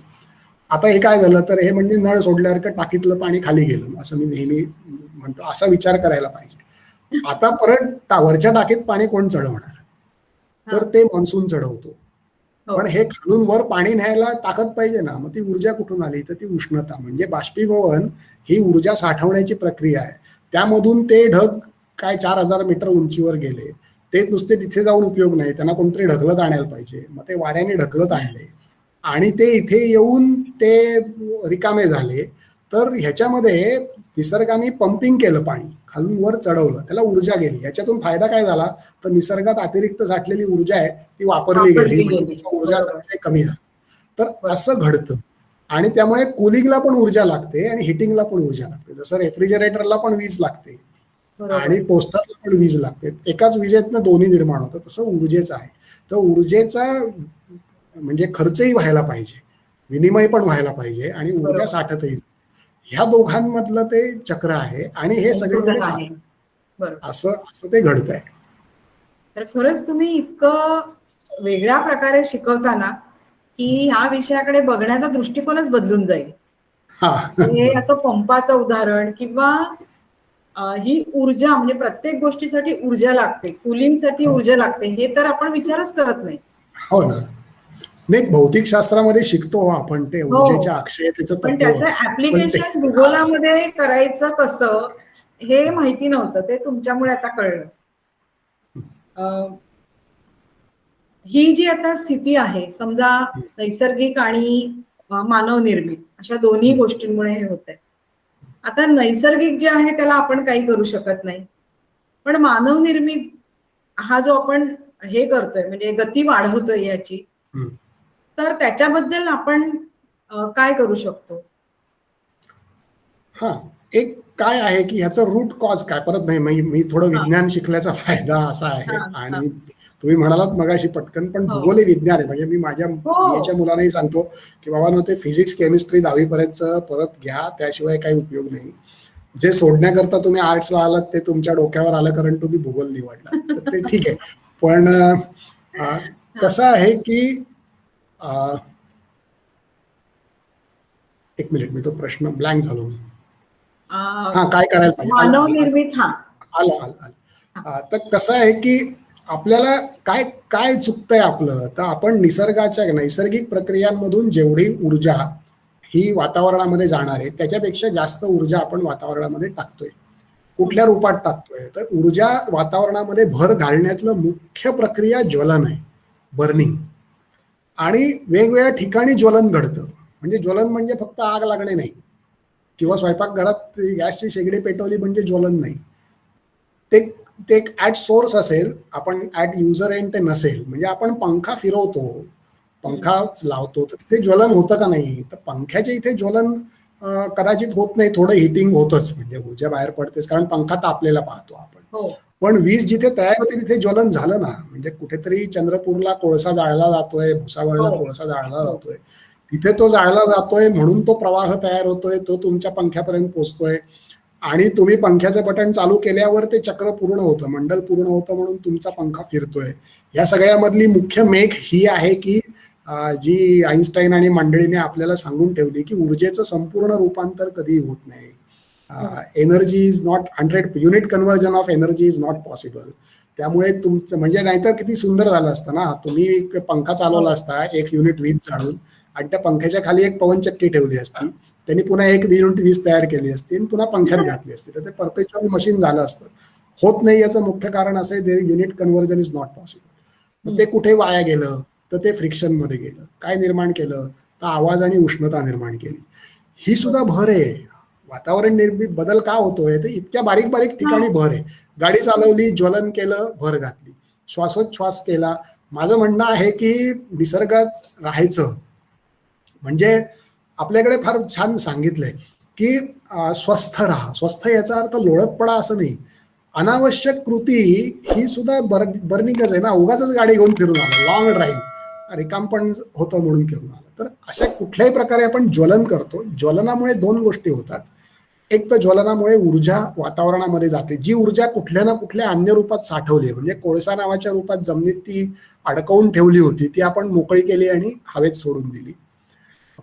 आता हे काय झालं, तर हे म्हणजे नळ सोडल्यासारखं टाकीतलं पाणी खाली गेलं असं मी नेहमी म्हणतो. असा विचार करायला पाहिजे. आता परत वरच्या टाकीत पाणी कोण चढवणार, हा. तर ते मान्सून चढवतो. हो. पण हे खालून वर पाणी न्यायला ताकद पाहिजे ना, मग ती ऊर्जा कुठून आली, तर ती उष्णता म्हणजे बाष्पीभवन ही ऊर्जा साठवण्याची प्रक्रिया आहे. त्यामधून ते ढग काय 4000 मीटर उंचीवर गेले, ते नुसते तिथे जाऊन उपयोग नाही, त्यांना कोणतरी ढकलत आणायला पाहिजे. मग ते वाऱ्याने ढकलत आणले आणि ते इथे येऊन ते रिकामे झाले. तर ह्याच्यामध्ये निसर्गाने पंपिंग केलं, पाणी खालून वर चढवलं, त्याला ऊर्जा गेली. याच्यातून फायदा काय झाला, तर निसर्गात अतिरिक्त साठलेली ऊर्जा आहे ती वापरली गेली, वापरली म्हणजे गेली. तिचा ऊर्जा बरोबर. संचय कमी झाला. तर बरोबर. असं घडतं. आणि त्यामुळे कुलिंगला पण ऊर्जा लागते आणि हिटिंगला पण ऊर्जा लागते. जसं रेफ्रिजरेटरला पण वीज लागते बरोबर. आणि टोस्टरला पण वीज लागते. एकाच विजेतनं दोन्ही निर्माण होतं. तसं ऊर्जेचं आहे. तर ऊर्जेचा म्हणजे खर्चही व्हायला पाहिजे, विनिमय पण व्हायला पाहिजे आणि ऊर्जा बरोबर. साठतही. ह्या दोघांमधलं ते चक्र आहे आणि हे सगळीकडे संशोधन आहे. साधतं. बरोबर. असं असं ते घडतंय. तर खरंच तुम्ही इतकं वेगळ्या प्रकारे शिकवताना की ह्या विषयाकडे बघण्याचा दृष्टिकोनच बदलून जाईल. हा हे बरोबर. असं पंपाचं उदाहरण किंवा ही ऊर्जा म्हणजे प्रत्येक गोष्टीसाठी ऊर्जा लागते, कुलिंगसाठी हो ऊर्जा लागते, हे तर आपण विचारच करत नाही. हो ना. नाही, भौतिकशास्त्रामध्ये शिकतो आपण ते हो, ऊर्जेच्या अक्षयतेचं पण तत्व. त्याचं पण ते ऍप्लिकेशन भूगोलामध्ये करायचं कसं हे माहिती नव्हतं, ते तुमच्यामुळे आता कळलं. अं, ही जी आता स्थिती आहे, समजा नैसर्गिक आणि मानवनिर्मित अशा दोन्ही गोष्टींमुळे हे होत आहे. आता नैसर्गिक जे आहे त्याला आपण काही करू शकत नाही, पण मानवनिर्मित हा जो आपण हे करतोय म्हणजे गती वाढवतोय याची, हम्म. तर त्याच्याबद्दल आपण काय करू शकतो? हा, एक काय आहे की ह्याचं रूट कॉज काय, परत नाही मी थोडं हा विज्ञान शिकल्याचा फायदा असा हा आहे. हा आणि तुम्ही म्हणालात मगाशी पटकन, पण हो भूगोल हे विज्ञान आहे. म्हणजे मी माझ्या हो बीएच्या मुलांनाही सांगतो की बाबा ते फिजिक्स केमिस्ट्री 10वी पर्यंत परत घ्या, त्याशिवाय काही उपयोग नाही. जे सोडण्याकरता तुम्ही आर्ट्सला आलात ते तुमच्या डोक्यावर आलं कारण तुम्ही भूगोल निवडलात, तर ते ठीक आहे. पण हा कसं आहे की अ, एक मिनिट, मी तो प्रश्न ब्लँक झालो मी. अं, हा, काय करायला पाहिजे, आलं आलं आता. मानवनिर्मित हा आलं आलं आलं. हा तर कसं आहे की आपल्याला काय काय चुकतंय आपलं, तर आपण निसर्गाच्या नैसर्गिक प्रक्रियांमधून जेवढी ऊर्जा ही वातावरणामध्ये जाणार आहे त्याच्यापेक्षा जास्त ऊर्जा आपण वातावरणामध्ये टाकतोय. हम्म, कुठल्या रूपात टाकतोय, तर ऊर्जा वातावरणामध्ये भर घालण्यातलं मुख्य प्रक्रिया ज्वलन आहे, बर्निंग. आणि वेगवेगळ्या ठिकाणी ज्वलन घडतं. म्हणजे ज्वलन म्हणजे फक्त आग लागणे नाही, किंवा हम्म, स्वयंपाकघरात गॅसची शेगडी पेटवली म्हणजे ज्वलन नाही. ते ते एक ॲट सोर्स असेल, आपण ॲट युजर एंड ते नसेल. म्हणजे आपण पंखा फिरवतो, हम्म, पंखा लावतो, तर तिथे ज्वलन होतं का नाही, तर पंख्याच्या इथे ज्वलन कदाचित होत नाही. थोडं हिटिंग होतच, म्हणजे ऊर्जा बाहेर पडतेच, कारण पंखा तापलेला पाहतो आपण. हो पण वीज जिथे तयार होते तिथे ज्वलन झालं ना. म्हणजे कुठेतरी चंद्रपूरला कोळसा जाळला जातोय, हो भुसावळला कोळसा जाळला हो जातोय, तिथे तो जाळला जातोय म्हणून तो प्रवाह तयार होतोय, तो तुमच्या पंख्यापर्यंत पोहोचतोय. आणि तुम्ही पंख्याचं बटन चालू केल्यावर ते चक्र पूर्ण होतं, मंडल पूर्ण होतं, म्हणून तुमचा पंखा फिरतोय. या सगळ्यामधली मुख्य मेख ही आहे की जी आईन्स्टाईन आणि मंडळीने आपल्याला सांगून ठेवली की ऊर्जेचं संपूर्ण रूपांतर कधी होत नाही. हम्म, energy is not 100 unit conversion of energy is not possible. त्यामुळे तुमचं म्हणजे नाहीतर किती सुंदर झालं असतं ना, तुम्ही एक पंखा हो चालवला असता 1 युनिट वीज जाळून, आणि त्या पंख्याच्या खाली एक पवनचक्की ठेवली असती, त्यांनी पुन्हा 1 युनिट वीज तयार केली असती आणि पुन्हा पंख्यात घातली असती, तर ते परपेच्युअल मशीन झालं असतं. होत नाही याचं मुख्य कारण असं आहे, there unit conversion is not possible. मग ते हम्म, कुठे वाया गेलं, तर ते फ्रिक्शनमध्ये गेलं. काय निर्माण केलं, तर आवाज आणि उष्णता निर्माण केली. ही सुद्धा बरोबर. भर आहे. वातावरण निर्मित बदल का होतोय, तर इतक्या बारीक बारीक हा ठिकाणी भर आहे. गाडी चालवली, ज्वलन केलं, भर घातली, श्वासोच्छ्वास केला. माझं म्हणणं आहे की निसर्गात राहायचं म्हणजे, आपल्याकडे फार छान सांगितलंय की स्वस्थ राहा. स्वस्थ याचा अर्थ लोळत पडा असं नाही. अनावश्यक कृती ही सुद्धा बर्निंगच आहे ना. उगाचच गाडी घेऊन फिरून आला, लॉंग ड्राईव्ह रिकाम पण होतं म्हणून फिरून आलं. तर अशा कुठल्याही प्रकारे आपण ज्वलन करतो. ज्वलनामुळे दोन गोष्टी होतात. एक तर ज्वलनामुळे ऊर्जा वातावरणामध्ये जाते, जी ऊर्जा कुठल्या ना कुठल्या अन्य रूपात साठवली आहे. म्हणजे कोळसा नावाच्या रूपात जमिनीत ती अडकवून ठेवली होती, ती आपण मोकळी केली आणि हवेत सोडून दिली.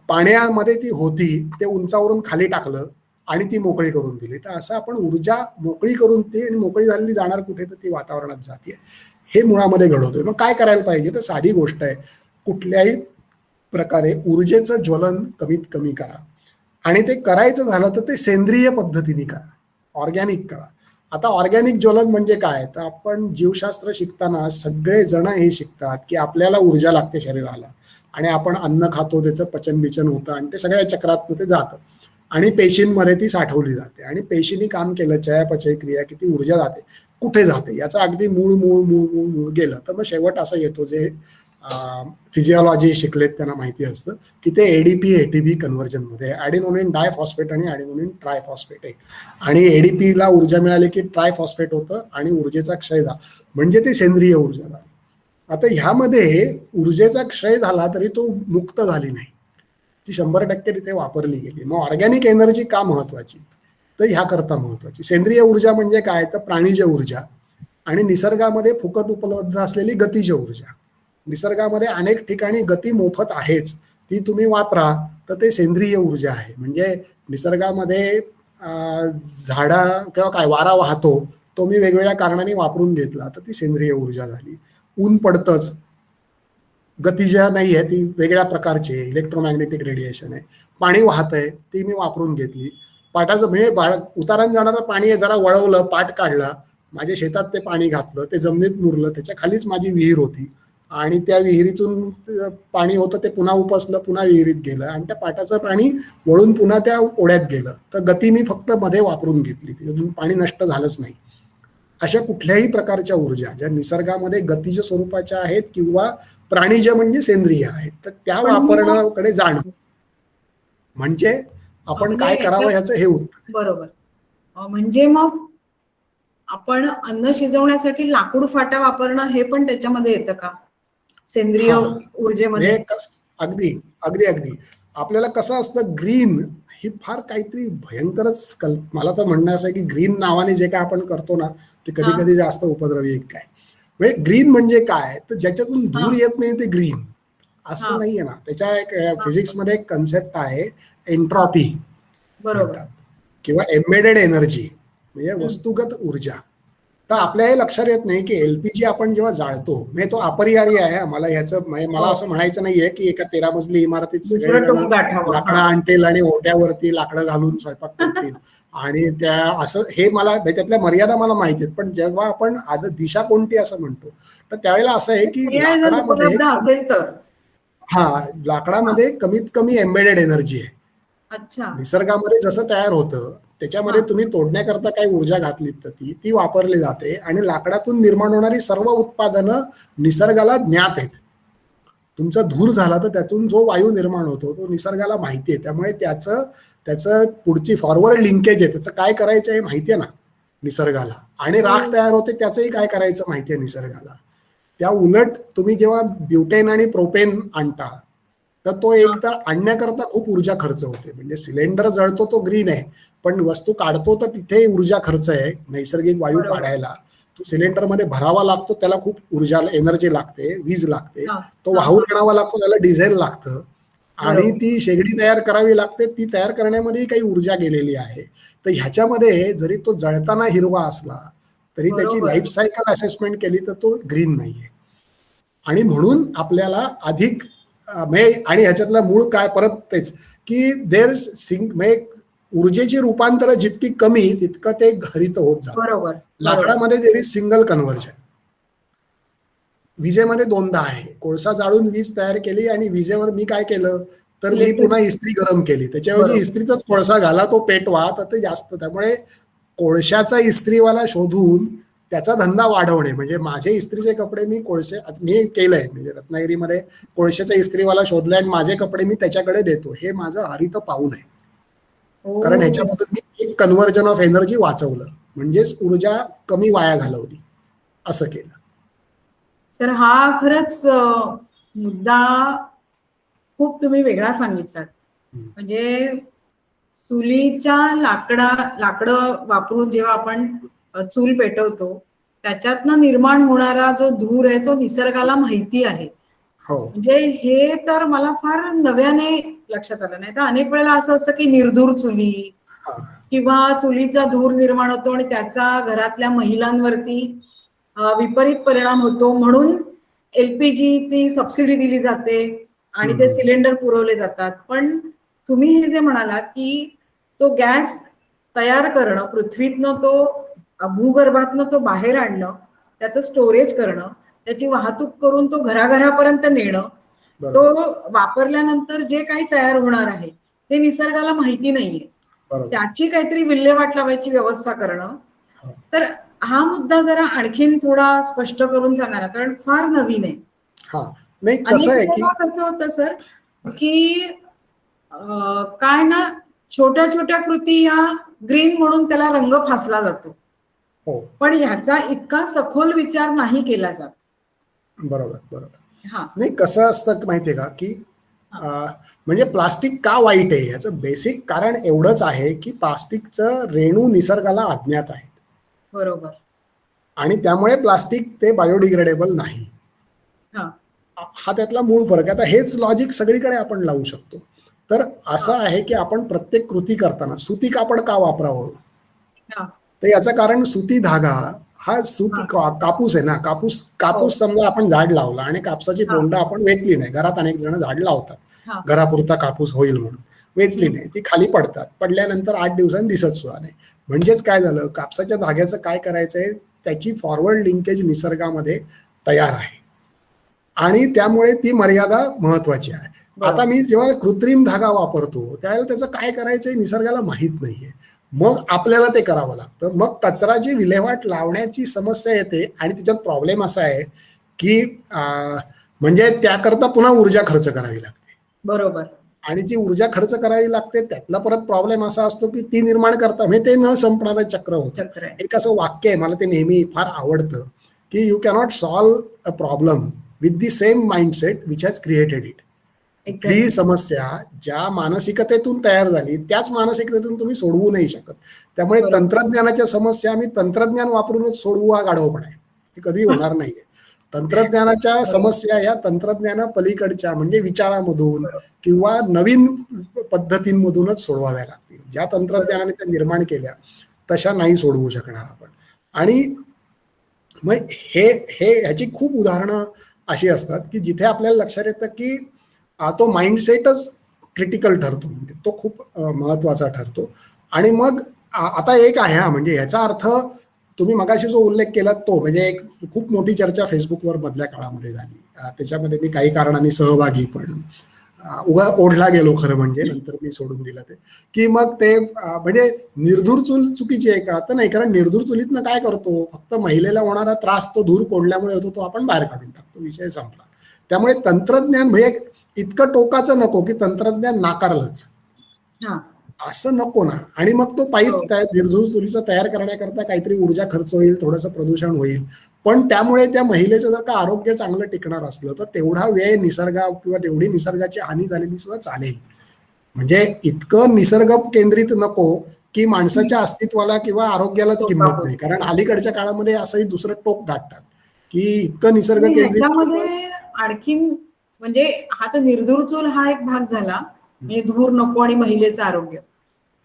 पाण्यामध्ये ती होती, ते उंचावरून खाली टाकलं आणि ती मोकळी करून दिली. तर असं आपण ऊर्जा मोकळी करून ती, आणि मोकळी झालेली जाणार कुठे, तर ती वातावरणात जाते. हे मुळामध्ये घडवतोय. मग काय करायला पाहिजे, तर साधी गोष्ट आहे, कुठल्याही प्रकारे ऊर्जेचं ज्वलन कमीत कमी करा. आणि ते करायचं झालं तर ते सेंद्रिय पद्धतीने करा, ऑर्गॅनिक करा. आता ऑर्गॅनिक ज्वलन म्हणजे काय, तर आपण जीवशास्त्र शिकताना सगळेजण हे शिकतात की आपल्याला ऊर्जा लागते शरीराला, आणि आपण अन्न खातो, त्याचं पचन बिचन होतं, आणि ते सगळ्या चक्रातनं ते जातं, आणि पेशींमध्ये ती साठवली जाते. आणि पेशींनी काम केलं, चयापचय क्रिया, किती ऊर्जा जाते, कुठे जाते, याचं अगदी मूळ मूळ मूळ मूळ मूळ गेलं तर मग शेवट असा येतो, जे फिजिओलॉजी शिकलेत त्यांना माहिती असतं की ते एडीपी एटीपी कन्व्हर्जनमध्ये, ॲडेनोनिन डायफॉस्फेट आणि ॲडेनोनिन ट्रायफॉस्फेट आहे. आणि एडीपीला ऊर्जा मिळाली की ट्रायफॉस्फेट होतं आणि ऊर्जेचा क्षय झाला, म्हणजे ते सेंद्रिय ऊर्जा झाली. आता ह्यामध्ये ऊर्जेचा क्षय झाला तरी तो मुक्त झाली नाही, ती 100% तिथे वापरली गेली. मग ऑर्गॅनिक एनर्जी का महत्वाची, तर ह्याकरता महत्वाची. सेंद्रिय ऊर्जा म्हणजे काय, तर प्राणीज ऊर्जा आणि निसर्गामध्ये फुकट उपलब्ध असलेली गतिज ऊर्जा. निसर्गामध्ये अनेक ठिकाणी गती मोफत आहेच, ती तुम्ही वापरा, तर ते सेंद्रिय ऊर्जा आहे. म्हणजे निसर्गामध्ये झाडा किंवा काय वारा वाहतो, तो मी वेगवेगळ्या कारणाने वापरून घेतला, तर ती सेंद्रिय ऊर्जा झाली. ऊन पडतंच, गतिजा नाही आहे, ती वेगळ्या प्रकारची आहे, इलेक्ट्रोमॅग्नेटिक रेडिएशन आहे. पाणी वाहतंय, ती मी वापरून घेतली. पाटाचं म्हणजे उतारानं जाणारं पाणी आहे, जरा वळवलं, पाट काढला, माझ्या शेतात ते पाणी घातलं, ते जमिनीत मुरलं, त्याच्या खालीच माझी विहीर होती आणि त्या विहिरीतून पाणी होतं, ते पुन्हा उपसलं, पुन्हा विहिरीत गेलं आणि त्या पाटाचं पाणी वळून पुन्हा त्या ओढ्यात गेलं. तर गती मी फक्त मध्ये वापरून घेतली, त्याच्यातून पाणी नष्ट झालंच नाही. अशा कुठल्याही प्रकारच्या ऊर्जा ज्या निसर्गामध्ये गतीच्या स्वरूपाच्या आहेत किंवा प्राणीज म्हणजे सेंद्रिय आहेत, तर त्या वापरण्याकडे जाणं म्हणजे आपण काय करावं ह्याचं हे उत्तर. बरोबर. म्हणजे मग आपण अन्न शिजवण्यासाठी लाकूड फाटा वापरणं हे पण त्याच्यामध्ये येतं का, सेंद्रिय ऊर्जेमध्ये? अगदी अगदी अगदी. आपल्याला कसं असतं, ग्रीन ही फार काहीतरी भयंकरच मला तर म्हणणं असं आहे की ग्रीन नावाने जे काय आपण करतो ना, ते कधी कधी जास्त उपद्रवी काय. म्हणजे ग्रीन म्हणजे काय, तर ज्याच्यातून धूर येत नाही ते ग्रीन असं नाहीये ना. त्याच्या एक फिजिक्समध्ये एक कन्सेप्ट आहे, एन्ट्रॉपी म्हणतात किंवा एम्बेडेड एनर्जी, म्हणजे वस्तुगत ऊर्जा. तर आपल्या हे लक्षात येत नाही की एलपीजी आपण जेव्हा जाळतो, म्हणजे तो अपरिहार्य आहे. मला ह्याचं मला असं म्हणायचं नाहीये की एका 13 मजली इमारतीत सगळेजण लाकडं आणतील आणि ओट्यावरती लाकडं घालून स्वयंपाक करतील आणि त्या असं, हे मला त्यातल्या मर्यादा मला माहिती आहेत. पण जेव्हा आपण दिशा कोणती असं म्हणतो, तर त्यावेळेला असं आहे की लाकडामध्ये कमीत कमी एम्बेडेड एनर्जी आहे. निसर्गामध्ये जसं तयार होतं त्याच्यामध्ये तुम्ही तोडण्याकरता काही ऊर्जा घातलीत तर ती वापरली जाते आणि लाकडातून निर्माण होणारी सर्व उत्पादनं निसर्गाला ज्ञात आहेत. तुमचा धूर झाला तर त्यातून जो वायू निर्माण होतो तो निसर्गाला माहिती आहे. त्यामुळे त्याचं पुढची फॉरवर्ड लिंकेज आहे, त्याचं काय करायचं हे माहिती आहे ना निसर्गाला. आणि राख तयार होते त्याचंही काय करायचं माहिती आहे निसर्गाला. त्या उलट तुम्ही जेव्हा ब्युटेन आणि प्रोपेन आणता, तर तो एक तर आणण्याकरता खूप ऊर्जा खर्च होते. म्हणजे सिलेंडर जळतो तो ग्रीन आहे, पण वस्तू काढतो तर तिथे ऊर्जा खर्च आहे नैसर्गिक वायू काढायला. तो सिलेंडर मध्ये भरावा लागतो, त्याला खूप ऊर्जा एनर्जी लागते, वीज लागते. तो वाहून आणावा लागतो, त्याला डिझेल लागतं आणि ती शेगडी तयार करावी लागते. ती तयार करण्यामध्ये काही ऊर्जा गेलेली आहे. तर ह्याच्यामध्ये जरी तो जळताना हिरवा असला तरी त्याची लाईफ सायकल असेसमेंट केली तर तो ग्रीन नाहीये. आणि म्हणून आपल्याला अधिक आणि ह्याच्यातलं मूळ काय, परत तेच की ऊर्जेची रूपांतर जितकी कमी तितकं ते हरित होत जातं. लाकडामध्ये देर इज सिंगल कन्व्हर्जन. विजेमध्ये दोनदा आहे. कोळसा जाळून वीज तयार केली आणि विजेवर मी काय केलं, तर मी पुन्हा इस्त्री गरम केली. त्याच्याऐवजी इस्त्रीचाच कोळसा घाला, तो पेटवा, तर ते जास्त. त्यामुळे कोळशाचा इस्त्रीवाला शोधून त्याचा धंदा वाढवणे, म्हणजे माझे इस्त्रीचे कपडे मी केलंय. म्हणजे रत्नागिरीमध्ये कोळशाचा इस्त्रीवाला शोधलाय आणि माझे कपडे मी त्याच्याकडे देतो. हे माझं हरित पाऊल आहे. कारण ह्याच्यामधून मी एक कन्व्हर्जन ऑफ एनर्जी वाचवलं, म्हणजेच ऊर्जा कमी वाया घालवली, असं केलं. सर, हा खरंच मुद्दा खूप तुम्ही वेगळा सांगितलात. म्हणजे चुलीच्या लाकडं वापरून जेव्हा आपण चूल पेटवतो, त्याच्यातनं निर्माण होणारा जो धूर आहे तो निसर्गाला माहिती आहे. म्हणजे हे तर मला फार नव्याने लक्षात आलं. नाही तर अनेक वेळेला असं असतं की निर्धूर चुली किंवा चुलीचा धूर निर्माण होतो आणि त्याचा घरातल्या महिलांवरती विपरीत परिणाम होतो, म्हणून एलपीजीची सबसिडी दिली जाते आणि ते सिलेंडर पुरवले जातात. पण तुम्ही हे जे म्हणालात की तो गॅस तयार करणं, पृथ्वीतनं तो भूगर्भातनं तो बाहेर आणणं, त्याचं स्टोरेज करणं, त्याची वाहतूक करून तो घराघरापर्यंत नेणं, तो वापरल्यानंतर जे काही तयार होणार आहे ते निसर्गाला माहिती नाहीये, त्याची काहीतरी विल्हेवाट लावायची व्यवस्था करणं. तर हा मुद्दा जरा आणखीन थोडा स्पष्ट करून सांगा ना, कारण फार नवीन आहे. कसं होतं सर की काय ना, छोट्या छोट्या कृती या ग्रीन म्हणून त्याला रंग फासला जातो, पण ह्याचा इतका सखोल विचार नाही केला जात. बरोबर. नाही, कसं असतं माहितीये का की म्हणजे प्लास्टिक का वाईट आहे याचं बेसिक कारण एवढंच आहे की प्लास्टिकचं रेणू निसर्गाला अज्ञात आहेत. बरोबर. आणि त्यामुळे प्लास्टिक ते बायोडिग्रेडेबल नाही. हा त्यातला मूळ फरक आहे. आता हेच लॉजिक सगळीकडे आपण लावू शकतो. तर असं आहे की आपण प्रत्येक कृती करताना सुती कापड का वापरावं, हा तर याचं कारण सुती धागा हा हा कापूस आहे ना. कापूस हो कापूस समजा आपण झाड लावला आणि कापसाची हा बोंड आपण वेचली नाही. घरात अनेक जण झाड लावतात, हा घरापुरता कापूस होईल म्हणून वेचली हम्म, नाही, ती खाली पडतात. पडल्यानंतर 8 दिवसांनी दिसत सुद्धा नाही. म्हणजेच काय झालं, कापसाच्या धाग्याचं काय करायचंय, त्याची फॉरवर्ड लिंकेज निसर्गामध्ये तयार आहे आणि त्यामुळे ती मर्यादा महत्वाची आहे. आता बरोबर मी जेव्हा कृत्रिम धागा वापरतो त्यावेळेला त्याचं काय करायचंय निसर्गाला माहीत नाहीये. मग आपल्याला ते करावं लागतं. मग कचराची विल्हेवाट लावण्याची समस्या येते आणि त्याच्यात प्रॉब्लेम असा आहे की म्हणजे त्याकरता पुन्हा ऊर्जा खर्च करावी लागते बरोबर आणि जी ऊर्जा खर्च करावी लागते त्यातला परत प्रॉब्लेम असा असतो की ती निर्माण करता म्हणजे ते न संपणारं चक्र होतं. चक्र आहे. एक असं वाक्य आहे, मला ते नेहमी फार आवडतं की you cannot solve a problem with the same mindset which has created it. कुठलीही एक्झॅक्टली समस्या ज्या मानसिकतेतून तयार झाली त्याच मानसिकतेतून तुम्ही सोडवू नाही शकत. त्यामुळे बरोबर तंत्रज्ञानाच्या समस्या आम्ही तंत्रज्ञान वापरूनच सोडवू हा गाढवपणा आहे. हे कधी होणार नाहीये. तंत्रज्ञानाच्या बरोबर समस्या ह्या तंत्रज्ञाना पलीकडच्या म्हणजे विचारामधून बरोबर किंवा नवीन पद्धतींमधूनच सोडवाव्या लागतील. ज्या बरोबर तंत्रज्ञानाने त्या निर्माण केल्या तशा नाही सोडवू शकणार आपण. आणि मग हे हे ह्याची खूप उदाहरणं अशी असतात की जिथे आपल्याला लक्षात येतं की तो माइंडसेटच क्रिटिकल ठरतो, म्हणजे तो खूप महत्वाचा ठरतो. आणि मग आता एक आहे हा, म्हणजे ह्याचा अर्थ तुम्ही मगाशी जो उल्लेख केला तो म्हणजे एक खूप मोठी चर्चा फेसबुकवर मधल्या काळामध्ये झाली. त्याच्यामध्ये मी काही कारणांनी सहभागी पण उगा ओढला गेलो खरं म्हणजे, नंतर मी सोडून दिलं ते. की मग ते म्हणजे निर्धूर चूल चुकीची आहे का, तर नाही. कारण निर्धूर चुलीतनं काय करतो, फक्त महिलेला होणारा त्रास तो धूर कोंडल्यामुळे होतो, तो आपण बाहेर काढून टाकतो, विषय संपला. त्यामुळे तंत्रज्ञान म्हणजे इतकं टोकाचं नको की तंत्रज्ञान नाकारलंच हा असं नको ना. आणि मग तो पाईप हो निर्धूर चुलीचा तयार करण्याकरता काहीतरी ऊर्जा खर्च होईल, थोडंसं प्रदूषण होईल, पण त्यामुळे त्या महिलेचं जर का आरोग्य चांगलं टिकणार असलं तर तेवढा वेळ निसर्गा किंवा तेवढी निसर्गाची हानी झालेली सुद्धा चालेल. म्हणजे इतकं निसर्ग केंद्रित नको की माणसाच्या अस्तित्वाला किंवा आरोग्यालाच किंमत टोकापोटी नाही. कारण अलीकडच्या काळामध्ये असंही दुसरं टोक गाठतात की इतकं निसर्ग आणि केंद्रित किंवा ह्याच्यामध्ये आणखीन म्हणजे हा तर निर्धूर चूल हा एक भाग झाला, म्हणजे धूर नको आणि महिलेचं आरोग्य.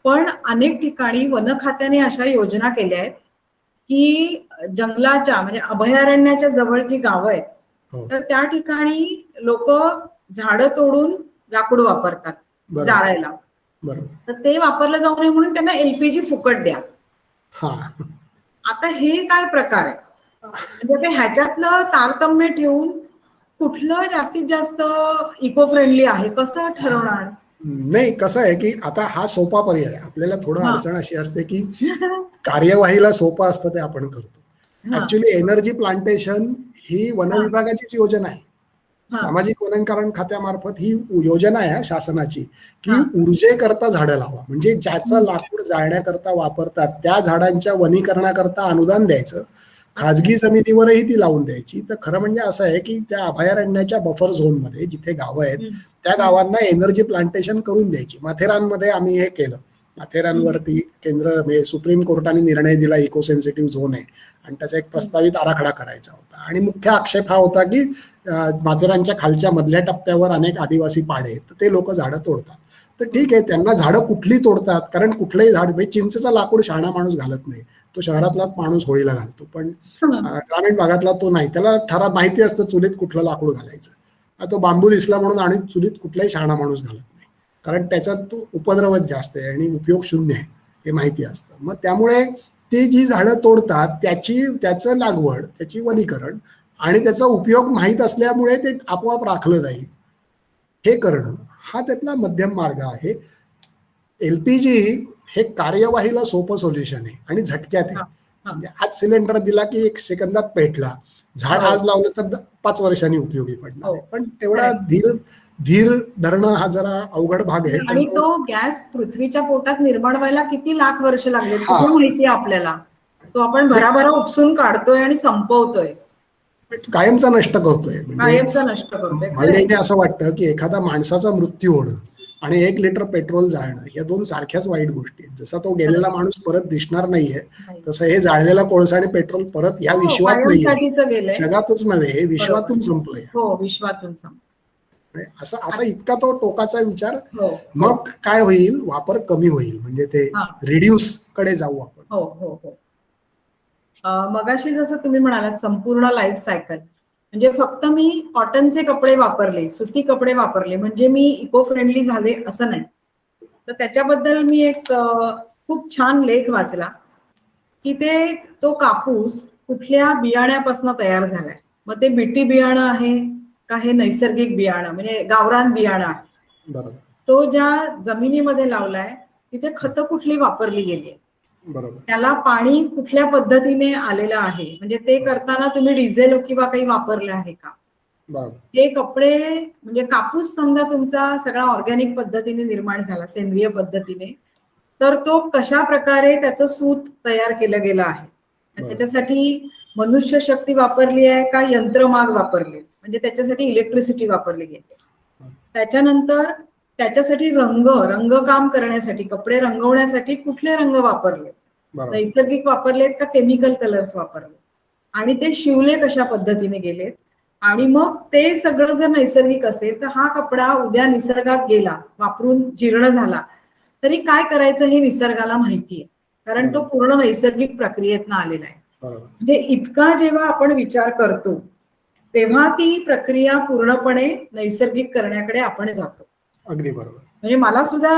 पण अनेक ठिकाणी वन खात्याने अशा योजना केल्या आहेत की जंगलाच्या म्हणजे अभयारण्याच्या जवळ जी गावं आहेत हो तर त्या ठिकाणी लोक झाडं तोडून लाकूड वापरतात बरोबर जाळायला. बरोबर तर ते वापरलं जाऊ नये म्हणून त्यांना एलपीजी फुकट द्या. हा आता हे काय प्रकार आहे, म्हणजे ते ह्याच्यातलं तारतम्य ठेवून कुठलं जास्तीत जास्त इको फ्रेंडली आहे कसं ठरवणार? नाही. कसं आहे की आता हा सोपा पर्याय आहे. आपल्याला थोडं हा अडचण अशी असते की कार्यवाहीला सोपं असतं ते आपण करतो. हा actually energy plantation he one हा विभागाचीच योजना आहे. हा सामाजिक वनीकरण खात्यामार्फत ही योजना आहे शासनाची की हा ऊर्जेकरता झाडं लावा. म्हणजे ज्याचं लाकूड जाळण्याकरता वापरतात त्या झाडांच्या वनीकरणाकरता अनुदान द्यायचं, अच्छा खाजगी जमिनीवरही ती लावून द्यायची. तर खरं म्हणजे असं आहे की त्या अभयारण्याच्या बफर झोनमध्ये जिथे गावं आहेत हम्म, त्या हम्म, गावांना एनर्जी प्लांटेशन करून द्यायची. माथेरानमध्ये आम्ही हे केलं. हम्म, माथेरानवरती केंद्र म्हणजे सुप्रीम कोर्टाने निर्णय दिला, इको सेन्सिटिव्ह झोन आहे आणि त्याचा एक हम्म. प्रस्तावित आराखडा करायचा होता. आणि मुख्य आक्षेप हा होता की माथेरानच्या खालच्या मधल्या टप्प्यावर अनेक आदिवासी पाडे आहेत, तर ते लोक झाडं तोडतात. तर ठीक आहे, त्यांना झाडं कुठली तोडतात, कारण कुठलंही झाड म्हणजे चिंचेचा लाकूड शहाणा माणूस घालत नाही, तो शहरातलाच माणूस होळीला घालतो. पण ग्रामीण भागातला तो नाही, त्याला ठराव माहिती असतं चुलीत कुठलं लाकूड घालायचं. तो बांबू दिसला म्हणून आणि चुलीत कुठलाही शहाणा माणूस घालत नाही, कारण त्याच्यात तो उपद्रवच जास्त आहे आणि उपयोग शून्य आहे हे माहिती असतं. मग त्यामुळे ते जी झाडं तोडतात त्याचं लागवड, त्याची वनीकरण आणि त्याचा उपयोग माहीत असल्यामुळे ते आपोआप राखलं जाईल हे करणं, हा त्यातला मध्यम मार्ग आहे. एलपीजी हे कार्यवाहीला सोपं सोल्युशन आहे आणि झटक्यात आहे. हा हा म्हणजे आज सिलेंडर दिला की 1 सेकंदात पेटला, झाड हो आज लावलं तर 5 वर्षांनी उपयोगी पडणार हो आहे. पण तेवढा करेक्ट. धीर धरणं हा जरा अवघड भाग आहे. पण आणि तो तो गॅस पृथ्वीच्या पोटात निर्माण व्हायला किती लाख वर्ष लागलेत हा कुठे माहितीये आपल्याला. तो आपण भराभरा उपसून काढतोय आणि संपवतोय, कायमचा नष्ट करतोय. म्हणजे कायमचा नष्ट करतोय. मला खरंय. नेहमी असं वाटतं की एखादा माणसाचा मृत्यू होणं आणि 1 लिटर पेट्रोल जाळणं, या 2 सारख्याच वाईट गोष्टी आहेत. जसा तो गेलेला माणूस परत दिसणार नाहीये, नाही. तसं हे जाळलेला कोळसा आणि पेट्रोल परत या हो, विश्वात नाहीये, कायमसाठीच गेलंय. जगातच नव्हे, हे बरोबर. विश्वातून संपलंय. हो, विश्वातून असा असा इतका तो टोकाचा विचार. हो. मग काय होईल, वापर कमी होईल, म्हणजे ते हा. रिड्यूस कडे जाऊ आपण. हो हो हो. मगाशी जसं तुम्ही म्हणालात संपूर्ण लाईफ सायकल, म्हणजे फक्त मी कॉटनचे कपडे वापरले, सुती कपडे वापरले म्हणजे मी इको फ्रेंडली झाले असं नाही. तर त्याच्याबद्दल मी एक खूप छान लेख वाचला की तो कापूस कुठल्या बियाण्यापासून तयार झालाय. मग ते बीटी बियाणं आहे का हे नैसर्गिक बियाणं म्हणजे गावरान बियाणं आहे. बरोबर. तो ज्या जमिनीमध्ये लावलाय तिथे खतं कुठली वापरली गेली, बरोबर. त्याला पाणी कुठल्या पद्धतीने आलेलं आहे, म्हणजे ते करताना तुम्ही डिझेल किंवा काही वापरलं आहे का. बरोबर. हे कपडे म्हणजे कापूस समजा तुमचा सगळा ऑर्गॅनिक पद्धतीने निर्माण झाला, सेंद्रिय पद्धतीने, तर तो कशा प्रकारे त्याचं सूत तयार केलं गेलं आहे, त्याच्यासाठी मनुष्य शक्ती वापरली आहे का यंत्रमाग वापरले, म्हणजे त्याच्यासाठी इलेक्ट्रिसिटी वापरली गेली. त्याच्यानंतर त्याच्यासाठी रंगकाम करण्यासाठी, कपडे रंगवण्यासाठी कुठले रंग वापरले, नैसर्गिक वापरलेत का केमिकल कलर्स वापरले, आणि ते शिवले कशा पद्धतीने गेलेत. आणि मग ते सगळं जर नैसर्गिक असेल तर हा कपडा उद्या निसर्गात गेला, वापरून जीर्ण झाला, तरी काय करायचं हे निसर्गाला माहितीये, कारण तो पूर्ण नैसर्गिक प्रक्रियेतनं आलेला आहे. म्हणजे इतका जेव्हा आपण विचार करतो तेव्हा ती प्रक्रिया पूर्णपणे नैसर्गिक करण्याकडे आपण जातो. अगदी बरोबर. म्हणजे मला सुद्धा